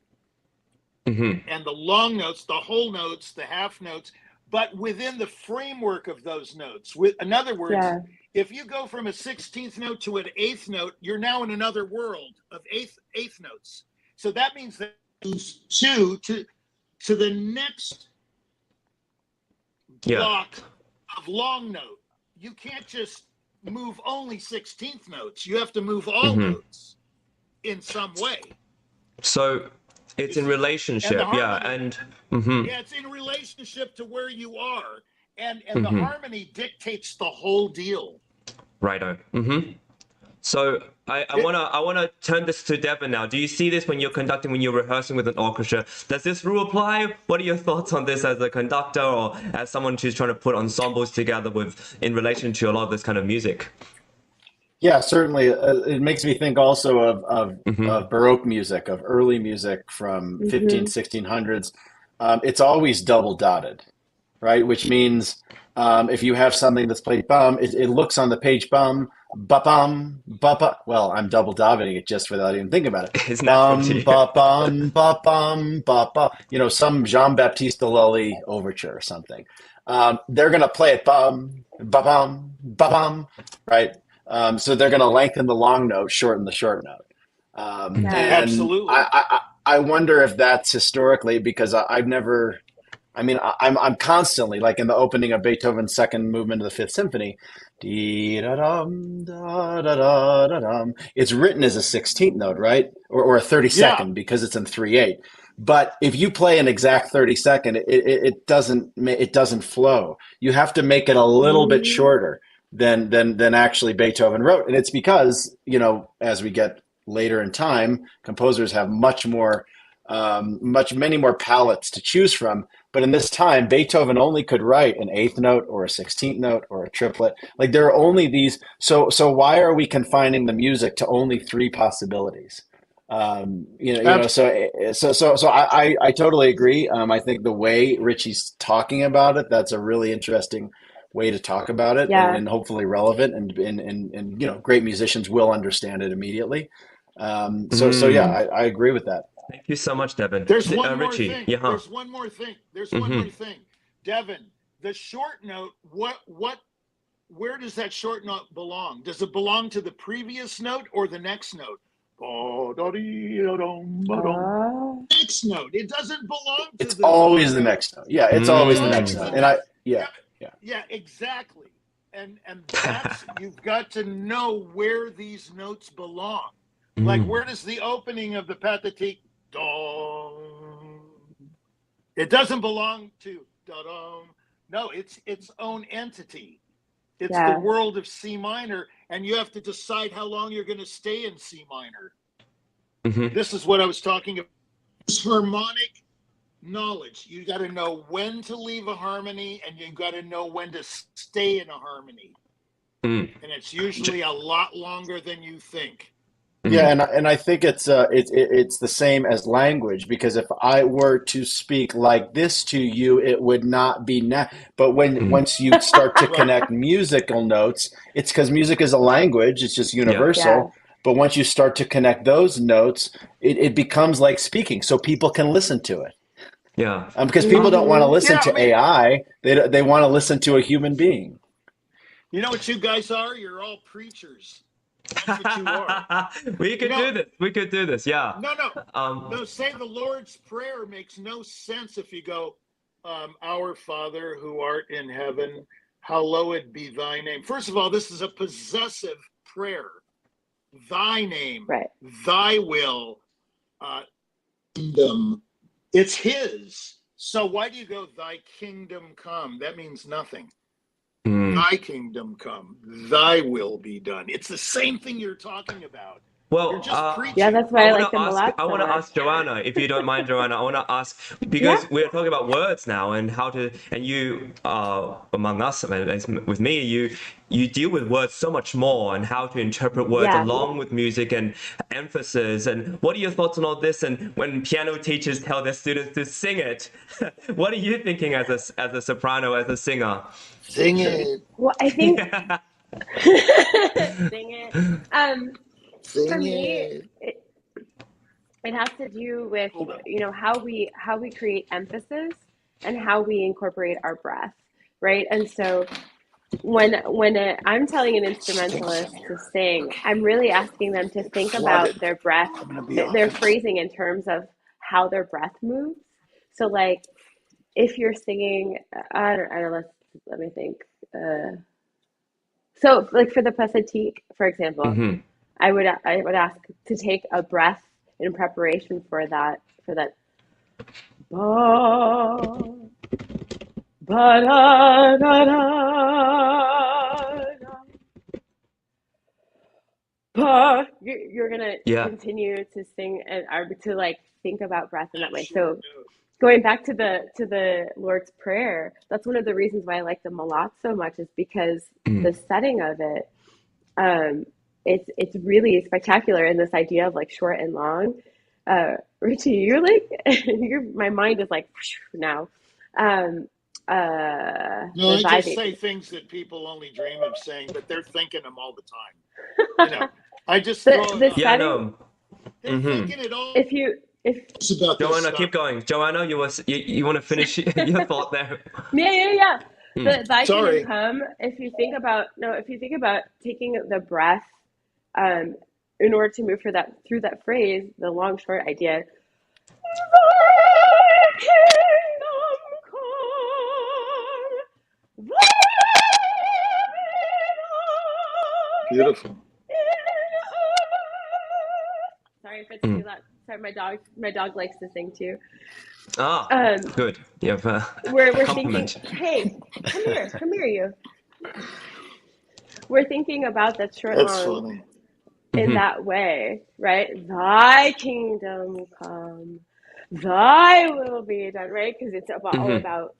[SPEAKER 9] And the long notes, the whole notes, the half notes, but within the framework of those notes. In other words, if you go from a 16th note to an 8th note, you're now in another world of eighth notes. So that means that two to the next block of long note. You can't just move only 16th notes. You have to move all notes in some way.
[SPEAKER 3] So it's in relationship, and
[SPEAKER 9] it's in relationship to where you are, and the harmony dictates the whole deal.
[SPEAKER 3] Righto. So I wanna turn this to Devin now. Do you see this when you're rehearsing with an orchestra? Does this rule apply? What are your thoughts on this as a conductor or as someone who's trying to put ensembles together in relation to a lot of this kind of music?
[SPEAKER 6] Yeah, certainly. It makes me think also of Baroque music, of early music from 1600s. It's always double dotted, right? Which means if you have something that's played bum, it looks on the page bum, ba-bum, ba-ba. Well, I'm double dotting it just without even thinking about it.
[SPEAKER 3] It's
[SPEAKER 6] bum, ba-bum, ba-bum, ba-ba. Some Jean-Baptiste Lully overture or something. They're going to play it bum, ba-bum, ba-bum, right? So they're going to lengthen the long note, shorten the short note. And
[SPEAKER 9] absolutely.
[SPEAKER 6] I wonder if that's historically, because I'm constantly, like in the opening of Beethoven's second movement of the Fifth Symphony, it's written as a 16th note, right? Or a 32nd because it's in 3/8. But if you play an exact 32nd, it doesn't flow. You have to make it a little bit shorter than actually Beethoven wrote. And it's because, as we get later in time, composers have many more palettes to choose from. But in this time, Beethoven only could write an 8th note or a 16th note or a triplet. Like there are only these. So why are we confining the music to only 3 possibilities? So I totally agree. I think the way Richie's talking about it, that's a really interesting way to talk about it, and hopefully relevant, and great musicians will understand it immediately. I agree with that.
[SPEAKER 3] Thank you so much, Devin.
[SPEAKER 9] There's one more
[SPEAKER 3] Richie.
[SPEAKER 9] thing.
[SPEAKER 3] Yeah.
[SPEAKER 9] There's one more thing. One more thing. Devin, the short note, where does that short note belong? Does it belong to the previous note or the next note? Next note. It doesn't belong to
[SPEAKER 6] It's always the next note. Yeah, it's always the next note. And
[SPEAKER 9] yeah, exactly. And that's you've got to know where these notes belong. Like, where does the opening of the Pathétique dong? It doesn't belong to da-dong. No, it's its own entity. It's the world of C minor, and you have to decide how long you're going to stay in C minor. This is what I was talking about. It's harmonic knowledge. You got to know when to leave a harmony, and you got to know when to stay in a harmony. And it's usually a lot longer than you think.
[SPEAKER 6] Yeah, and I think it's the same as language, because if I were to speak like this to you, it would not be but once you start to connect musical notes, it's because music is a language, it's just universal. Yeah. But once you start to connect those notes, it becomes like speaking, so people can listen to it.
[SPEAKER 3] Yeah.
[SPEAKER 6] Because people don't want to listen to AI, they want to listen to a human being.
[SPEAKER 9] You know what you guys are? You're all preachers. That's what you are.
[SPEAKER 3] We could do this. We could do this. Yeah.
[SPEAKER 9] No. Say the Lord's Prayer makes no sense if you go, "Our Father who art in heaven, hallowed be thy name." First of all, this is a possessive prayer. Thy name, thy will, kingdom. It's His. So why do you go, "Thy kingdom come"? That means nothing. Thy kingdom come, thy will be done. It's the same thing you're talking about.
[SPEAKER 3] Well,
[SPEAKER 9] you're just preaching.
[SPEAKER 5] Yeah, that's why I like them a lot.
[SPEAKER 3] I want to ask Joanna, if you don't mind, Joanna. I want to ask, because we're talking about words now and how to, and you, among us, with me, you deal with words so much more and how to interpret words along with music and emphasis. And what are your thoughts on all this? And when piano teachers tell their students to sing it, what are you thinking as a soprano, as a singer?
[SPEAKER 9] Sing it.
[SPEAKER 5] Well, I think sing it. For me, it has to do with how we create emphasis and how we incorporate our breath, right? And so when I'm telling an instrumentalist to sing, I'm really asking them to think about their breath, their phrasing in terms of how their breath moves. So, like, if you're singing, I don't know. Let me think. So, like, for the Pathétique, for example. I would ask to take a breath in preparation for that. You're gonna continue to sing and to like think about breath in that way. So going back to the Lord's Prayer, that's one of the reasons why I like the Malat so much, is because the setting of it. It's really spectacular in this idea of like short and long. Richie, you're like, my mind is like now.
[SPEAKER 9] No, I just say things that people only dream of saying, but they're thinking them all the time. I just throw it
[SPEAKER 3] no.
[SPEAKER 9] They're thinking it all.
[SPEAKER 5] If
[SPEAKER 3] Joanna, keep going. Joanna, you want to finish your thought there?
[SPEAKER 5] Yeah. Thy kingdom come. If you think about taking the breath, in order to move through that phrase, the long short idea. Thy kingdom come.
[SPEAKER 9] Beautiful.
[SPEAKER 5] Sorry if it's too loud. Sorry, my dog likes to sing too.
[SPEAKER 3] Good. You have
[SPEAKER 5] we're thinking, hey, come here, you. We're thinking about that short long in that way, right? Thy kingdom come, thy will be done, right? Because it's all about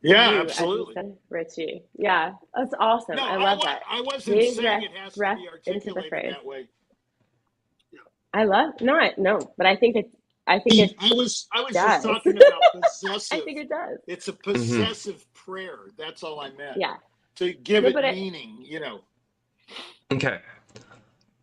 [SPEAKER 5] you,
[SPEAKER 9] absolutely,
[SPEAKER 5] as you said, Richie. Yeah, that's awesome.
[SPEAKER 9] No,
[SPEAKER 5] I love that.
[SPEAKER 9] I wasn't saying it has to be articulated that way.
[SPEAKER 5] But I think it's. I
[SPEAKER 9] was just talking about possessive.
[SPEAKER 5] I think it does.
[SPEAKER 9] It's a possessive prayer. That's all I meant.
[SPEAKER 5] Yeah.
[SPEAKER 9] To give it meaning,
[SPEAKER 3] Okay.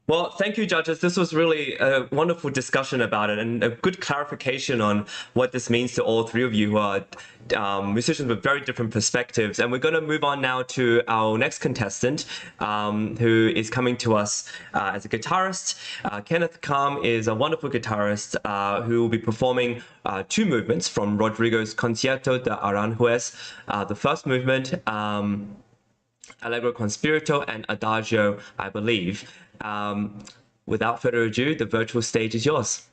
[SPEAKER 3] Well, thank you, judges. This was really a wonderful discussion about it and a good clarification on what this means to all three of you who are musicians with very different perspectives. And we're going to move on now to our next contestant, who is coming to us as a guitarist. Kenneth Kam is a wonderful guitarist who will be performing two movements from Rodrigo's Concierto de Aranjuez. The first movement, Allegro con spirito and Adagio, I believe. Without further ado, the virtual stage is yours.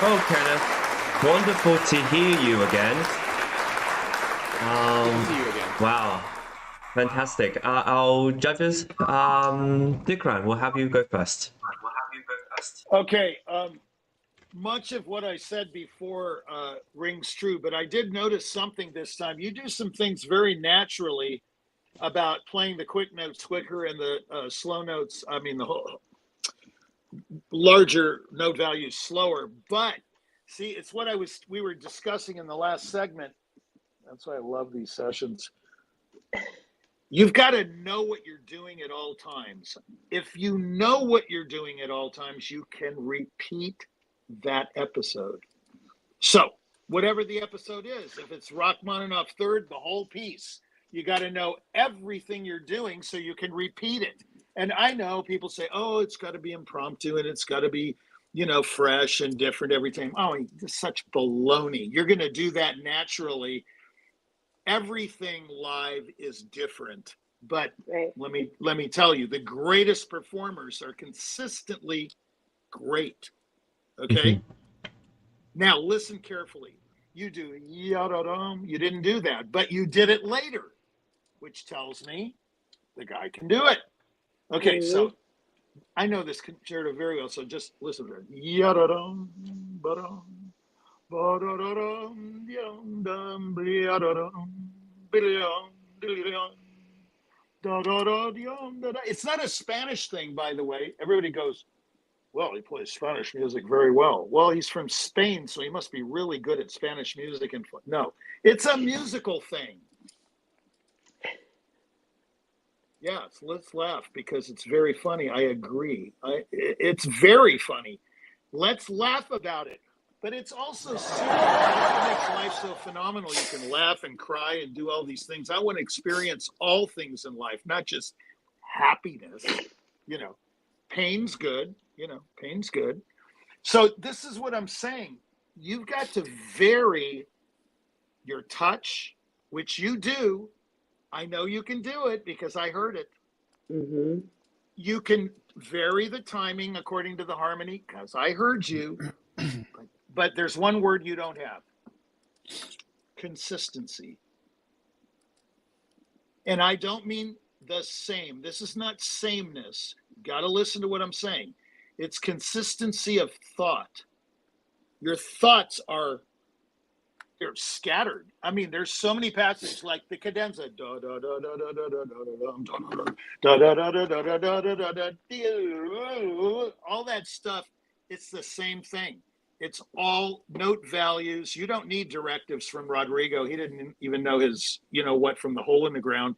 [SPEAKER 3] Oh, Kenneth, wonderful to hear you again.
[SPEAKER 10] See you again.
[SPEAKER 3] Wow, fantastic. Our judges, Dikran, we'll have you go first.
[SPEAKER 9] Okay. Much of what I said before rings true, but I did notice something this time. You do some things very naturally about playing the quick notes quicker and the slow notes. I mean, the whole larger note values slower. But see, it's what we were discussing in the last segment. That's why I love these sessions. You've got to know what you're doing at all times. If you know what you're doing at all times, you can repeat that episode. So whatever the episode is, if it's Rachmaninoff third, the whole piece, you got to know everything you're doing so you can repeat it. And I know people say, oh, it's got to be impromptu and it's got to be, fresh and different every time. Oh, it's such baloney. You're going to do that naturally. Everything live is different, but let me tell you, the greatest performers are consistently great. Okay. Now listen carefully. You do yada-dum. You didn't do that, but you did it later, which tells me the guy can do it. Okay, so I know this concerto very well, so just listen to it. Yada-dum, ba-dum. It's not a Spanish thing, by the way. Everybody goes, well, he plays Spanish music very well. Well, he's from Spain, so he must be really good at Spanish music. No, it's a musical thing. Yes, let's laugh because it's very funny. I agree. It's very funny. Let's laugh about it. But it's also serious. That's what makes life so phenomenal. You can laugh and cry and do all these things. I want to experience all things in life, not just happiness. Pain's good. Pain's good. So this is what I'm saying. You've got to vary your touch, which you do. I know you can do it because I heard it.
[SPEAKER 5] Mm-hmm.
[SPEAKER 9] You can vary the timing according to the harmony because I heard you. But there's one word you don't have. Consistency. And I don't mean the same. This is not sameness. Got to listen to what I'm saying. It's consistency of thought. Your thoughts they're scattered. I mean, there's so many passages like the cadenza. All that stuff, it's the same thing. It's all note values. You don't need directives from Rodrigo. He didn't even know his, from the hole in the ground.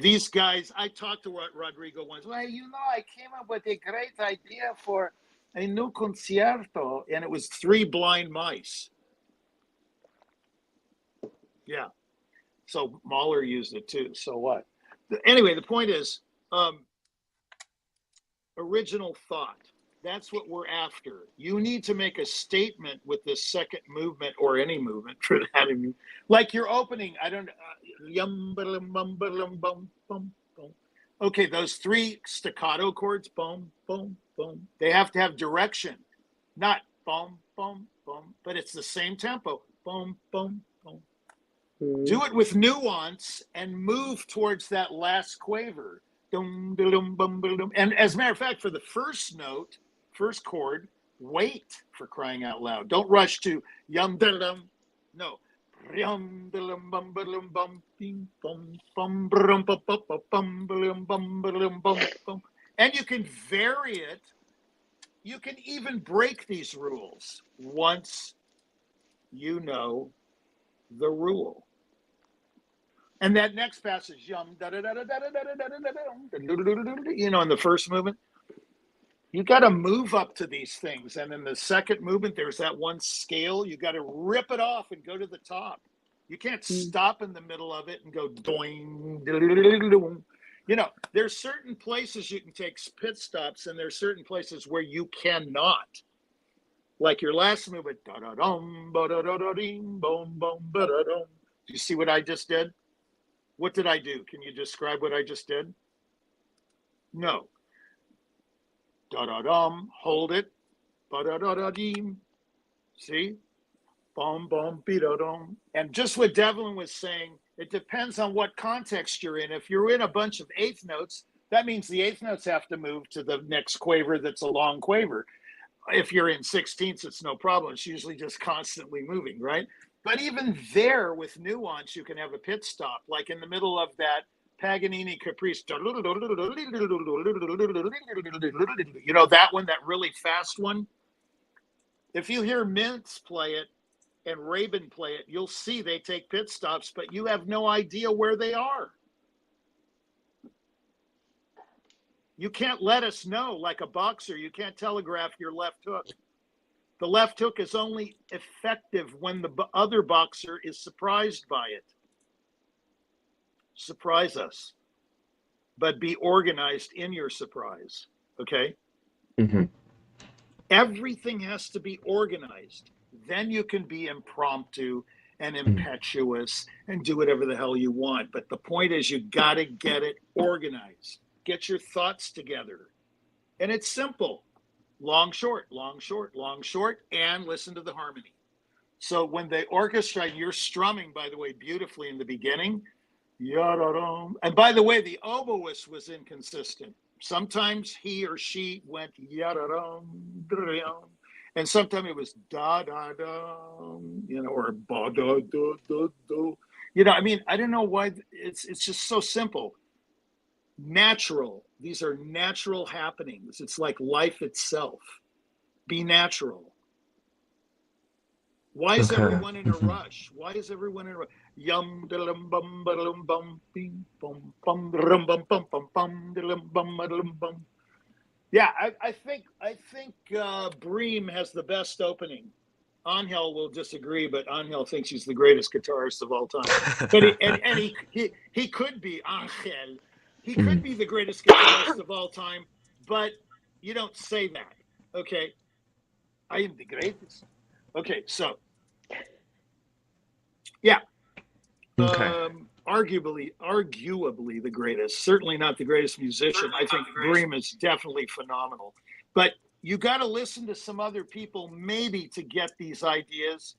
[SPEAKER 9] These guys, I talked to Rodrigo once. Well, I came up with a great idea for a new concerto, and it was 3 blind mice. Yeah. So Mahler used it too. So what? Anyway, the point is, original thought. That's what we're after. You need to make a statement with this second movement or any movement for that. Like your opening, I don't okay, those 3 staccato chords, boom, boom, boom. They have to have direction, not boom, boom, boom, but it's the same tempo. Boom, boom, boom. Do it with nuance and move towards that last quaver. And as a matter of fact, for the first note, first chord, wait, for crying out loud. Don't rush to yum dum dum. No. And you can vary it. You can even break these rules once you know the rule. And that next passage, in the first movement, you got to move up to these things. And in the second movement, there's that one scale. You got to rip it off and go to the top. You can't stop in the middle of it and go doing. There's certain places you can take pit stops, and there's certain places where you cannot. Like your last movement. Do you see what I just did? What did I do? Can you describe what I just did? No. Da-da-dum, hold it. Ba-da-da-da-deem. See? Bum, bum, beat-o-dum. And just what Devlin was saying, it depends on what context you're in. If you're in a bunch of eighth notes, that means the eighth notes have to move to the next quaver that's a long quaver. If you're in sixteenths, it's no problem. It's usually just constantly moving, right? But even there, with nuance, you can have a pit stop, like in the middle of that Paganini Caprice. You know, that one, that really fast one? If you hear Mintz play it and Rabin play it, you'll see they take pit stops, but you have no idea where they are. You can't let us know, like a boxer, you can't telegraph your left hook. The left hook is only effective when the other boxer is surprised by it. Surprise us, but be organized in your surprise, okay?
[SPEAKER 3] Mm-hmm.
[SPEAKER 9] Everything has to be organized. Then you can be impromptu and impetuous and do whatever the hell you want. But the point is, you got to get it organized. Get your thoughts together. And it's simple. Long, short, long, short, long, short, and listen to the harmony. So when the orchestra, you're strumming, by the way, beautifully in the beginning. And by the way, the oboist was inconsistent. Sometimes he or she went and sometimes it was da da da, you know, or ba da da da da. You know, I mean, I don't know why it's just so simple. Natural. These are natural happenings. It's like life itself. Be natural. Why is everyone in a rush? Why is everyone in a rush? Yum bum bum bum bing bum bum bum bum bum bum bum bum bum. Yeah, I think Bream has the best opening. Angel will disagree, but Angel thinks he's the greatest guitarist of all time. But he could be Angel. He could be the greatest guitarist of all time, but you don't say that. Okay, I am the greatest. Okay, so yeah, arguably the greatest. Certainly not the greatest musician. I think Bream is definitely phenomenal, but you got to listen to some other people maybe to get these ideas,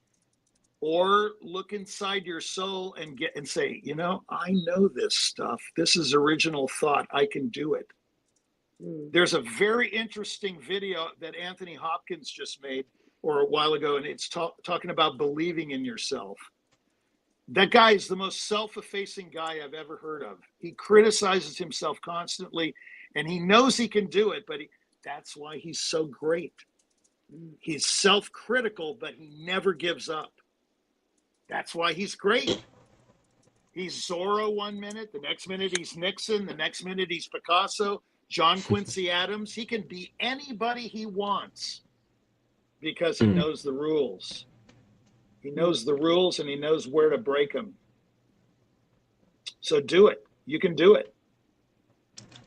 [SPEAKER 9] or look inside your soul and say, you know, I know this stuff. This is original thought. I can do it. There's a very interesting video that Anthony Hopkins just made or a while ago, and it's talking about believing in yourself. That guy is the most self-effacing guy I've ever heard of. He criticizes himself constantly, and he knows he can do it, but that's why he's so great. He's self-critical, but he never gives up. That's why he's great. He's Zorro one minute, the next minute he's Nixon, the next minute he's Picasso, John Quincy Adams. He can be anybody he wants because he knows the rules. He knows the rules and he knows where to break them. So do it. You can do it.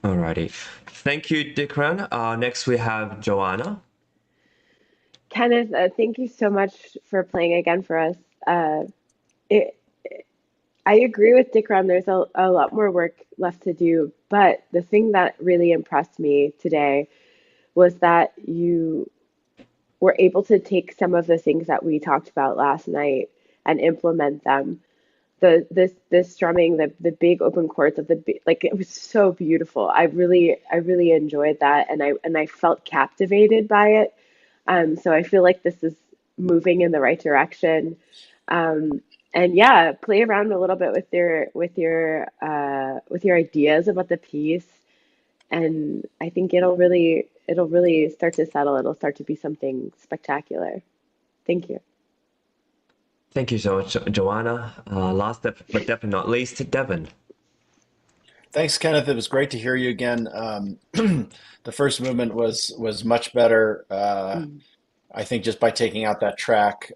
[SPEAKER 3] Alrighty. Thank you, Dikran. Next we have Joanna.
[SPEAKER 5] Kenneth, thank you so much for playing again for us. I agree with Dikran. There's a lot more work left to do, but the thing that really impressed me today was that you were able to take some of the things that we talked about last night and implement them. The strumming, the big open chords of like it was so beautiful. I really enjoyed that, and I felt captivated by it. So I feel like this is moving in the right direction. And yeah, play around a little bit with your ideas about the piece, and I think it'll really start to settle. It'll start to be something spectacular. Thank you.
[SPEAKER 3] Thank you so much, Joanna. Last but definitely not least, Devin.
[SPEAKER 6] Thanks, Kenneth. It was great to hear you again. The first movement was much better. I think just by taking out that track,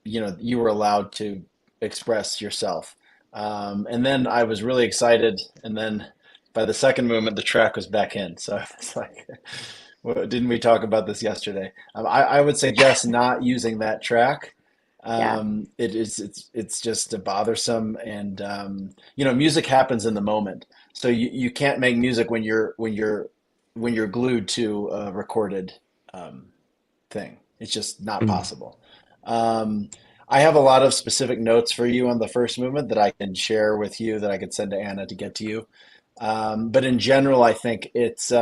[SPEAKER 6] you were allowed to express yourself. And then I was really excited. And then by the second movement, the track was back in. So it's like, well, didn't we talk about this yesterday? I would suggest not using that track. It's just bothersome, and music happens in the moment. So you can't make music when you're glued to a recorded thing. It's just not possible. I have a lot of specific notes for you on the first movement that I can share with you that I could send to Anna to get to you. But in general, I think it's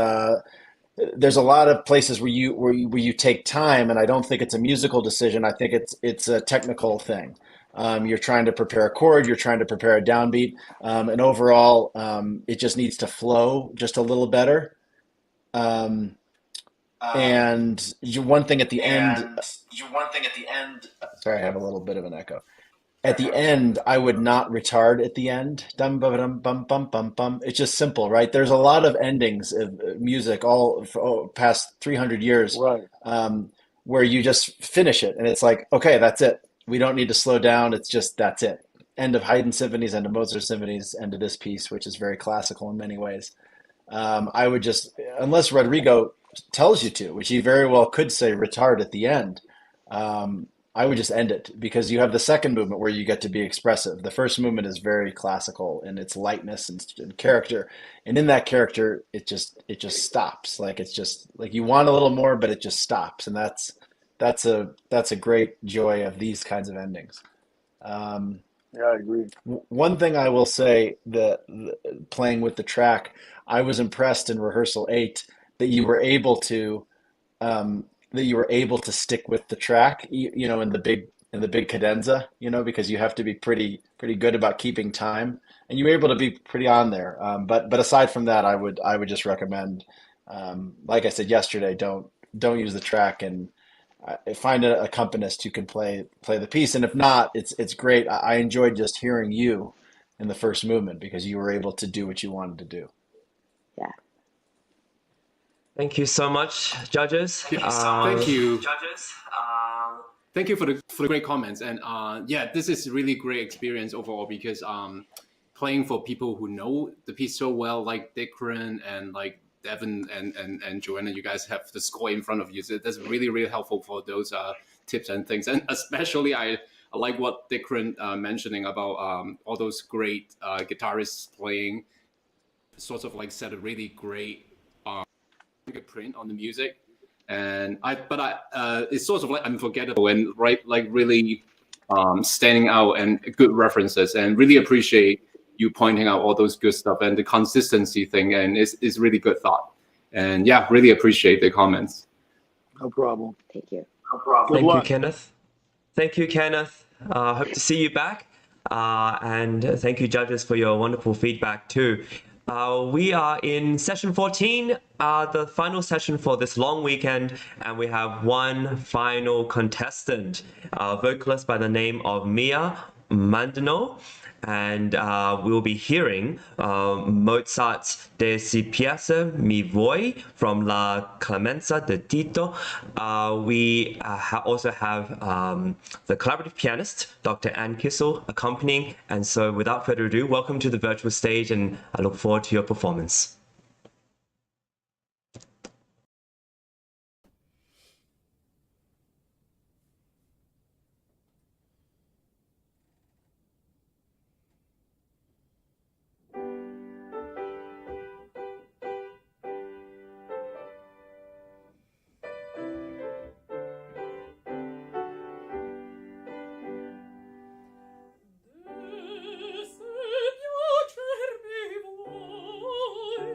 [SPEAKER 6] there's a lot of places where you take time, and I don't think it's a musical decision. I think it's a technical thing. You're trying to prepare a chord, you're trying to prepare a downbeat, and overall, it just needs to flow just a little better. And one thing at the end. Sorry, I have a little bit of an echo. At the end, I would not retard at the end. Dum bum bum bum bum bum bum. It's just simple, right? There's a lot of endings of music all past 300 years,
[SPEAKER 9] Right.
[SPEAKER 6] where you just finish it, and it's like, okay, that's it. We don't need to slow down. It's just that's it. End of Haydn symphonies, end of Mozart symphonies, end of this piece, which is very classical in many ways. I would just, unless Rodrigo tells you to, which he very well could say retard at the end. I would just end it because you have the second movement where you get to be expressive. The first movement is very classical in its lightness and character, and in that character, it just stops. Like it's just like you want a little more, but it just stops, and that's a great joy of these kinds of endings.
[SPEAKER 9] Yeah, I agree.
[SPEAKER 6] One thing I will say that playing with the track, I was impressed in rehearsal 8 that you were able to stick with the track, you know, in the big cadenza, you know, because you have to be pretty good about keeping time, and you were able to be pretty on there. But aside from that, I would just recommend, like I said yesterday, don't use the track, and find a accompanist who can play the piece. And if not, it's great. I enjoyed just hearing you in the first movement because you were able to do what you wanted to do.
[SPEAKER 5] Yeah.
[SPEAKER 3] Thank you so much, judges.
[SPEAKER 10] Thank you. Thank you for the great comments. And yeah, this is really great experience overall because playing for people who know the piece so well, like Dikran and like Devin and Joanna, you guys have the score in front of you. So that's really, really helpful for those tips and things. And especially I like what Dikran mentioning about all those great guitarists playing, sort of like set a really great print on the music. And it's sort of like unforgettable and like really standing out and good references, and really appreciate you pointing out all those good stuff and the consistency thing, and it's really good thought. And yeah, really appreciate the comments.
[SPEAKER 9] No problem.
[SPEAKER 5] Thank you.
[SPEAKER 9] No problem.
[SPEAKER 3] Thank you, Kenneth. Thank you, Kenneth. Hope to see you back. And thank you, judges, for your wonderful feedback too. We are in session 14, the final session for this long weekend, and we have one final contestant, a vocalist by the name of Mia Mandano. And we'll be hearing Mozart's De si piace mi voi from La Clemenza de Tito. We also have the collaborative pianist, Dr. Anne Kissel, accompanying. And so without further ado, welcome to the virtual stage, and I look forward to your performance.
[SPEAKER 12] Se piacer mi vuoi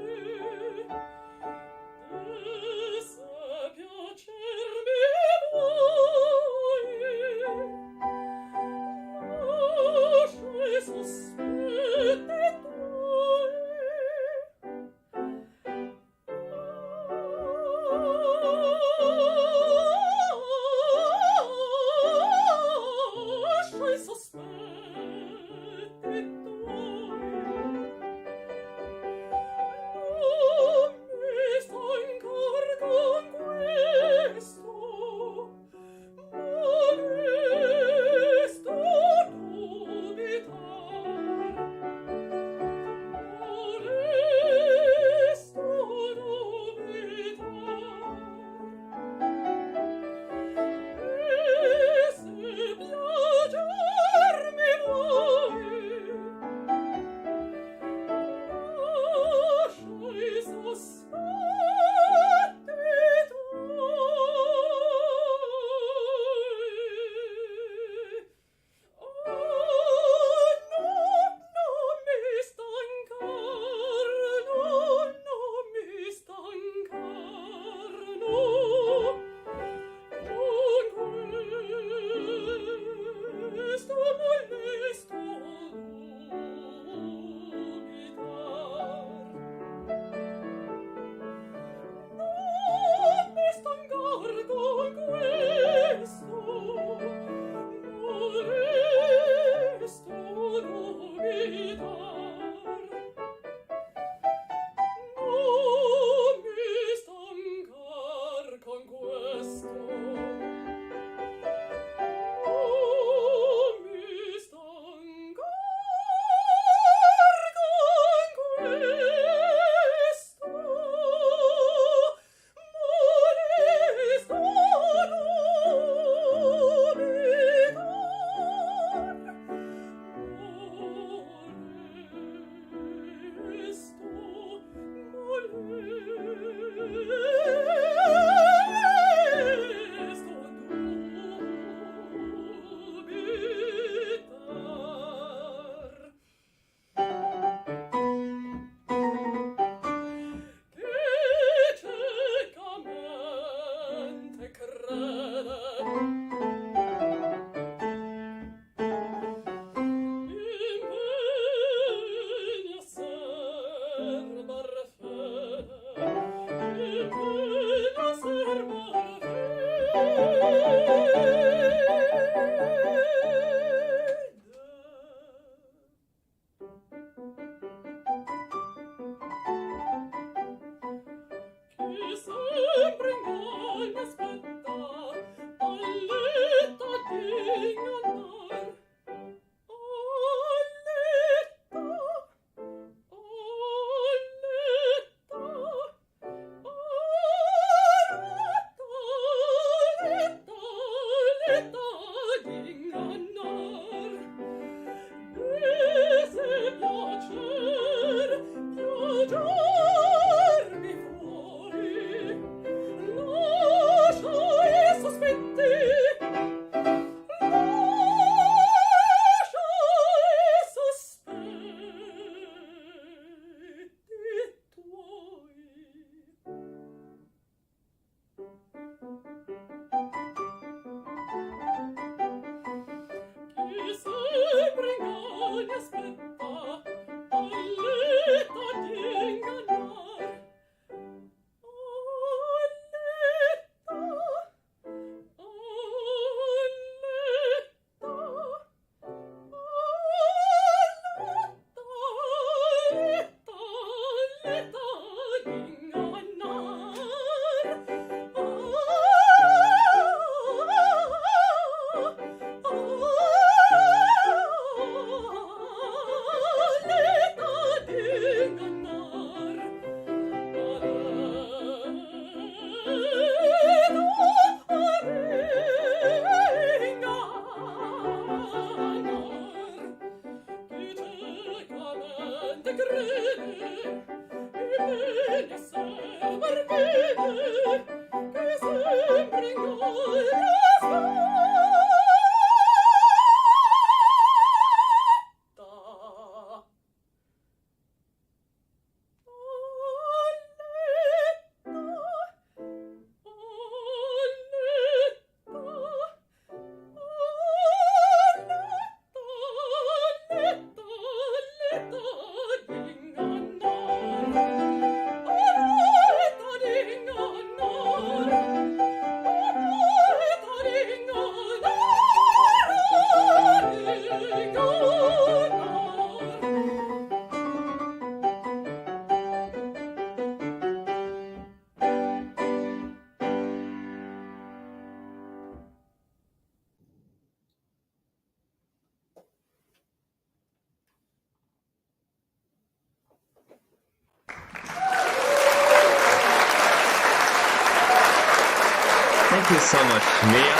[SPEAKER 3] Thank you so much, Mia.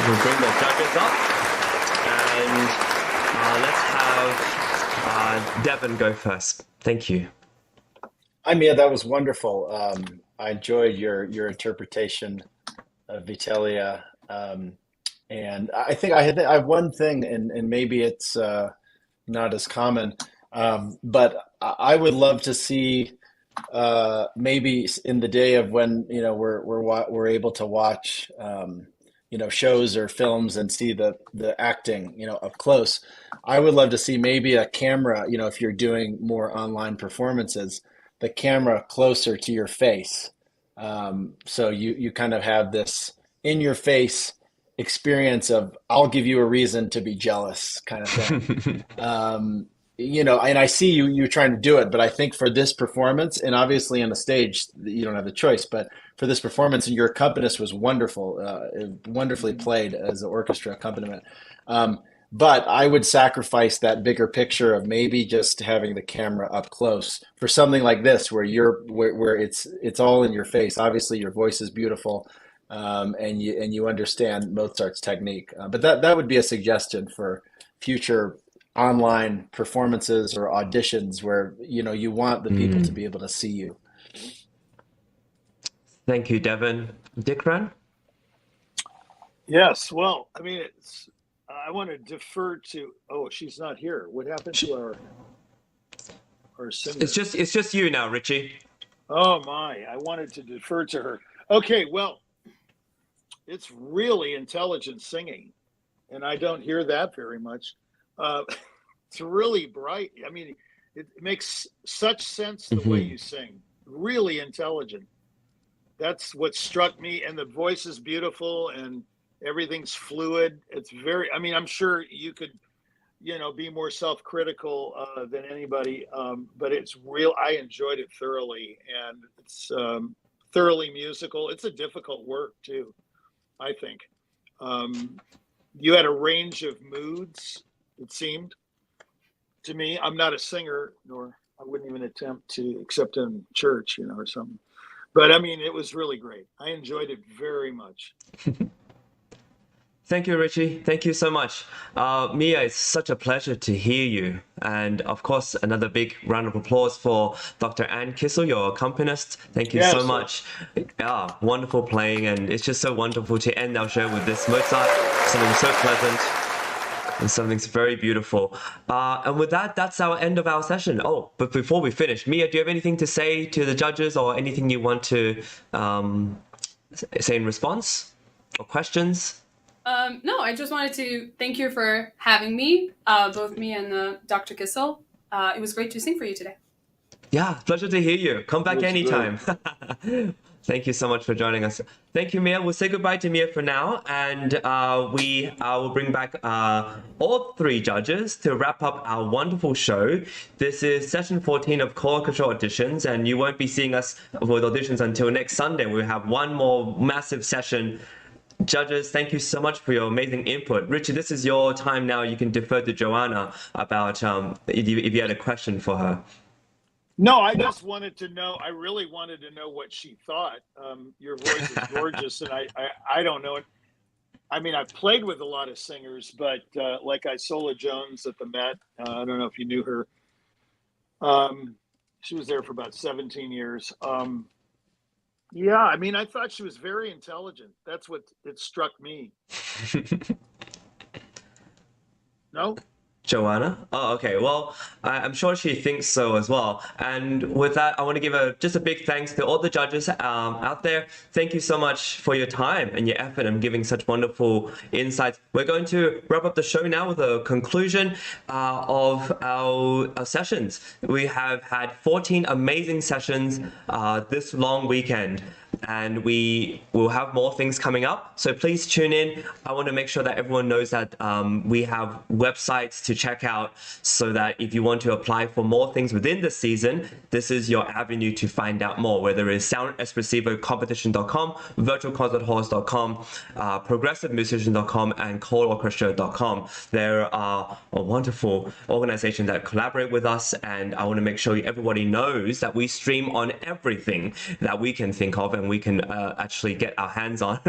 [SPEAKER 3] We'll bring the judges up, and let's have Devin go first. Thank you.
[SPEAKER 6] Hi, Mia. That was wonderful. I enjoyed your interpretation of Vitalia. And I think I have one thing, and maybe it's not as common, but I would love to see maybe in the day of when we're able to watch shows or films and see the acting up close. I would love to see maybe a camera, if you're doing more online performances, the camera closer to your face, so you kind of have this in your face experience of I'll give you a reason to be jealous kind of thing. And I see you're trying to do it, but I think for this performance, and obviously on the stage you don't have the choice, but for this performance, and your accompanist was wonderful, wonderfully played as an orchestra accompaniment. But I would sacrifice that bigger picture of maybe just having the camera up close for something like this, where it's all in your face. Obviously, your voice is beautiful, and you understand Mozart's technique. But that would be a suggestion for future online performances or auditions where you want the people to be able to see you.
[SPEAKER 3] Thank you, Devin. Dikran?
[SPEAKER 9] Yes, well, I mean, I want to defer to. Oh, she's not here. What happened to our singer?
[SPEAKER 3] It's just you now, Richie.
[SPEAKER 9] Oh my! I wanted to defer to her. Okay, well, it's really intelligent singing, and I don't hear that very much. It's really bright. I mean, it makes such sense the way you sing. Really intelligent. That's what struck me. And the voice is beautiful, and everything's fluid. It's very. I mean, I'm sure you could, be more self-critical than anybody. But it's real. I enjoyed it thoroughly, and it's thoroughly musical. It's a difficult work too, I think. You had a range of moods, it seemed to me. I'm not a singer, nor I wouldn't even attempt to, except in church, or something. But I mean, it was really great. I enjoyed it very much.
[SPEAKER 3] Thank you, Richie. Thank you so much. Mia, it's such a pleasure to hear you. And of course, another big round of applause for Dr. Ann Kissel, your accompanist. Thank you so much. Yeah, wonderful playing. And it's just so wonderful to end our show with this Mozart, something so pleasant and something very beautiful. And with that, that's our end of our session. Oh, but before we finish, Mia, do you have anything to say to the judges or anything you want to say in response or questions?
[SPEAKER 12] No, I just wanted to thank you for having me, both me and Dr. Kissel. It was great to sing for you today.
[SPEAKER 3] Yeah, pleasure to hear you. Come back anytime. Thank you so much for joining us. Thank you, Mia. We'll say goodbye to Mia for now, and we will bring back all three judges to wrap up our wonderful show. This is session 14 of ColORCHESTRA Auditions, and you won't be seeing us with auditions until next Sunday. We'll have one more massive session. Judges, thank you so much for your amazing input. Richard, this is your time now. You can defer to Joanna about if you had a question for her.
[SPEAKER 9] No, I just wanted to know. I really wanted to know what she thought. Your voice is gorgeous, and I don't know it. I mean, I've played with a lot of singers, but like Isola Jones at the Met. I don't know if you knew her. She was there for about 17 years. Yeah, I mean, I thought she was very intelligent. That's what it struck me. No?
[SPEAKER 3] Joanna? Oh, okay. Well, I'm sure she thinks so as well. And with that, I want to give just a big thanks to all the judges out there. Thank you so much for your time and your effort and giving such wonderful insights. We're going to wrap up the show now with a conclusion of our sessions. We have had 14 amazing sessions this long weekend, and we will have more things coming up. So please tune in. I want to make sure that everyone knows that we have websites to check out, so that if you want to apply for more things within the season, this is your avenue to find out more, whether it's SoundEspressivoCompetition.com, virtualconcerthalls.com, progressivemusician.com, and ColORCHESTRA.com. There are a wonderful organization that collaborate with us, and I want to make sure everybody knows that we stream on everything that we can think of and we can actually get our hands on.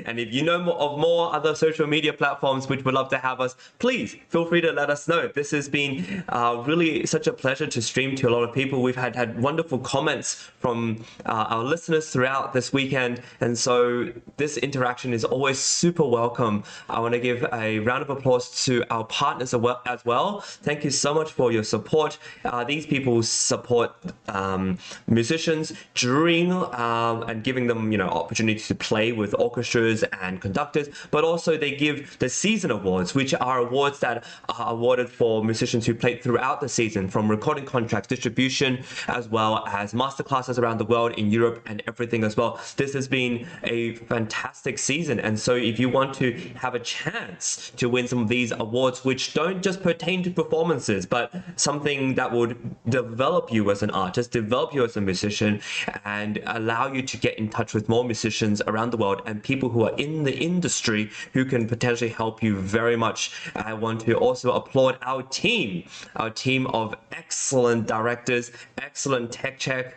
[SPEAKER 3] And if you know more other social media platforms which would love to have us, please feel free to let us know. This has been really such a pleasure to stream to a lot of people. We've had wonderful comments from our listeners throughout this weekend, and so this interaction is always super welcome. I want to give a round of applause to our partners as well. Thank you so much for your support. These people support musicians during and giving them opportunity to play with orchestras and conductors, but also they give the season awards, which are awards that are awarded for musicians who played throughout the season, from recording contracts, distribution, as well as masterclasses around the world, in Europe, and everything as well. This has been a fantastic season, and so if you want to have a chance to win some of these awards, which don't just pertain to performances, but something that would develop you as an artist, develop you as a musician, and allow you to get in touch with more musicians around the world and people who are in the industry who can potentially help you very much. I want to also applaud our team of excellent directors, excellent tech check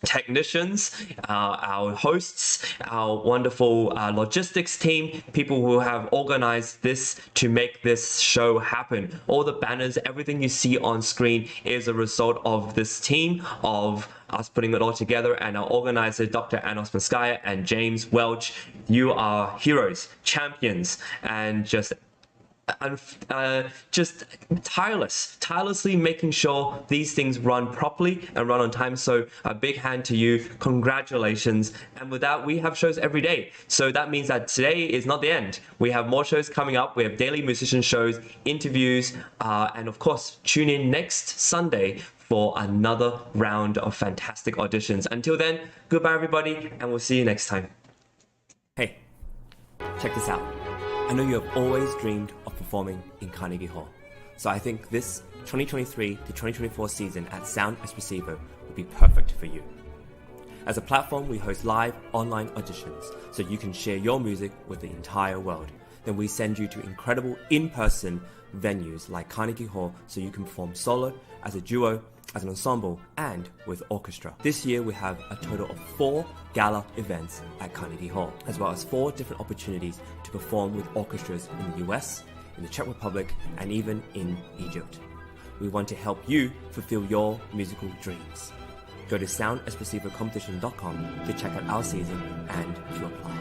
[SPEAKER 3] technicians, our hosts, our wonderful logistics team, people who have organized this to make this show happen. All the banners, everything you see on screen is a result of this team, of us putting it all together, and our organizer, Dr. Anos Maskaya and James Welch. You are heroes, champions, and just tirelessly making sure these things run properly and run on time. So a big hand to you. Congratulations. And with that, we have shows every day. So that means that today is not the end. We have more shows coming up. We have daily musician shows, interviews, and of course, tune in next Sunday for another round of fantastic auditions. Until then, goodbye everybody, and we'll see you next time. Hey, check this out. I know you have always dreamed of performing in Carnegie Hall, so I think this 2023 to 2024 season at Sound Espressivo will be perfect for you. As a platform, we host live online auditions so you can share your music with the entire world. Then we send you to incredible in-person venues like Carnegie Hall so you can perform solo, as a duo, as an ensemble, and with orchestra. This year we have a total of 4 gala events at Carnegie Hall, as well as 4 different opportunities to perform with orchestras in the US, in the Czech Republic, and even in Egypt. We want to help you fulfill your musical dreams. Go to soundespressivocompetition.com to check out our season and to apply.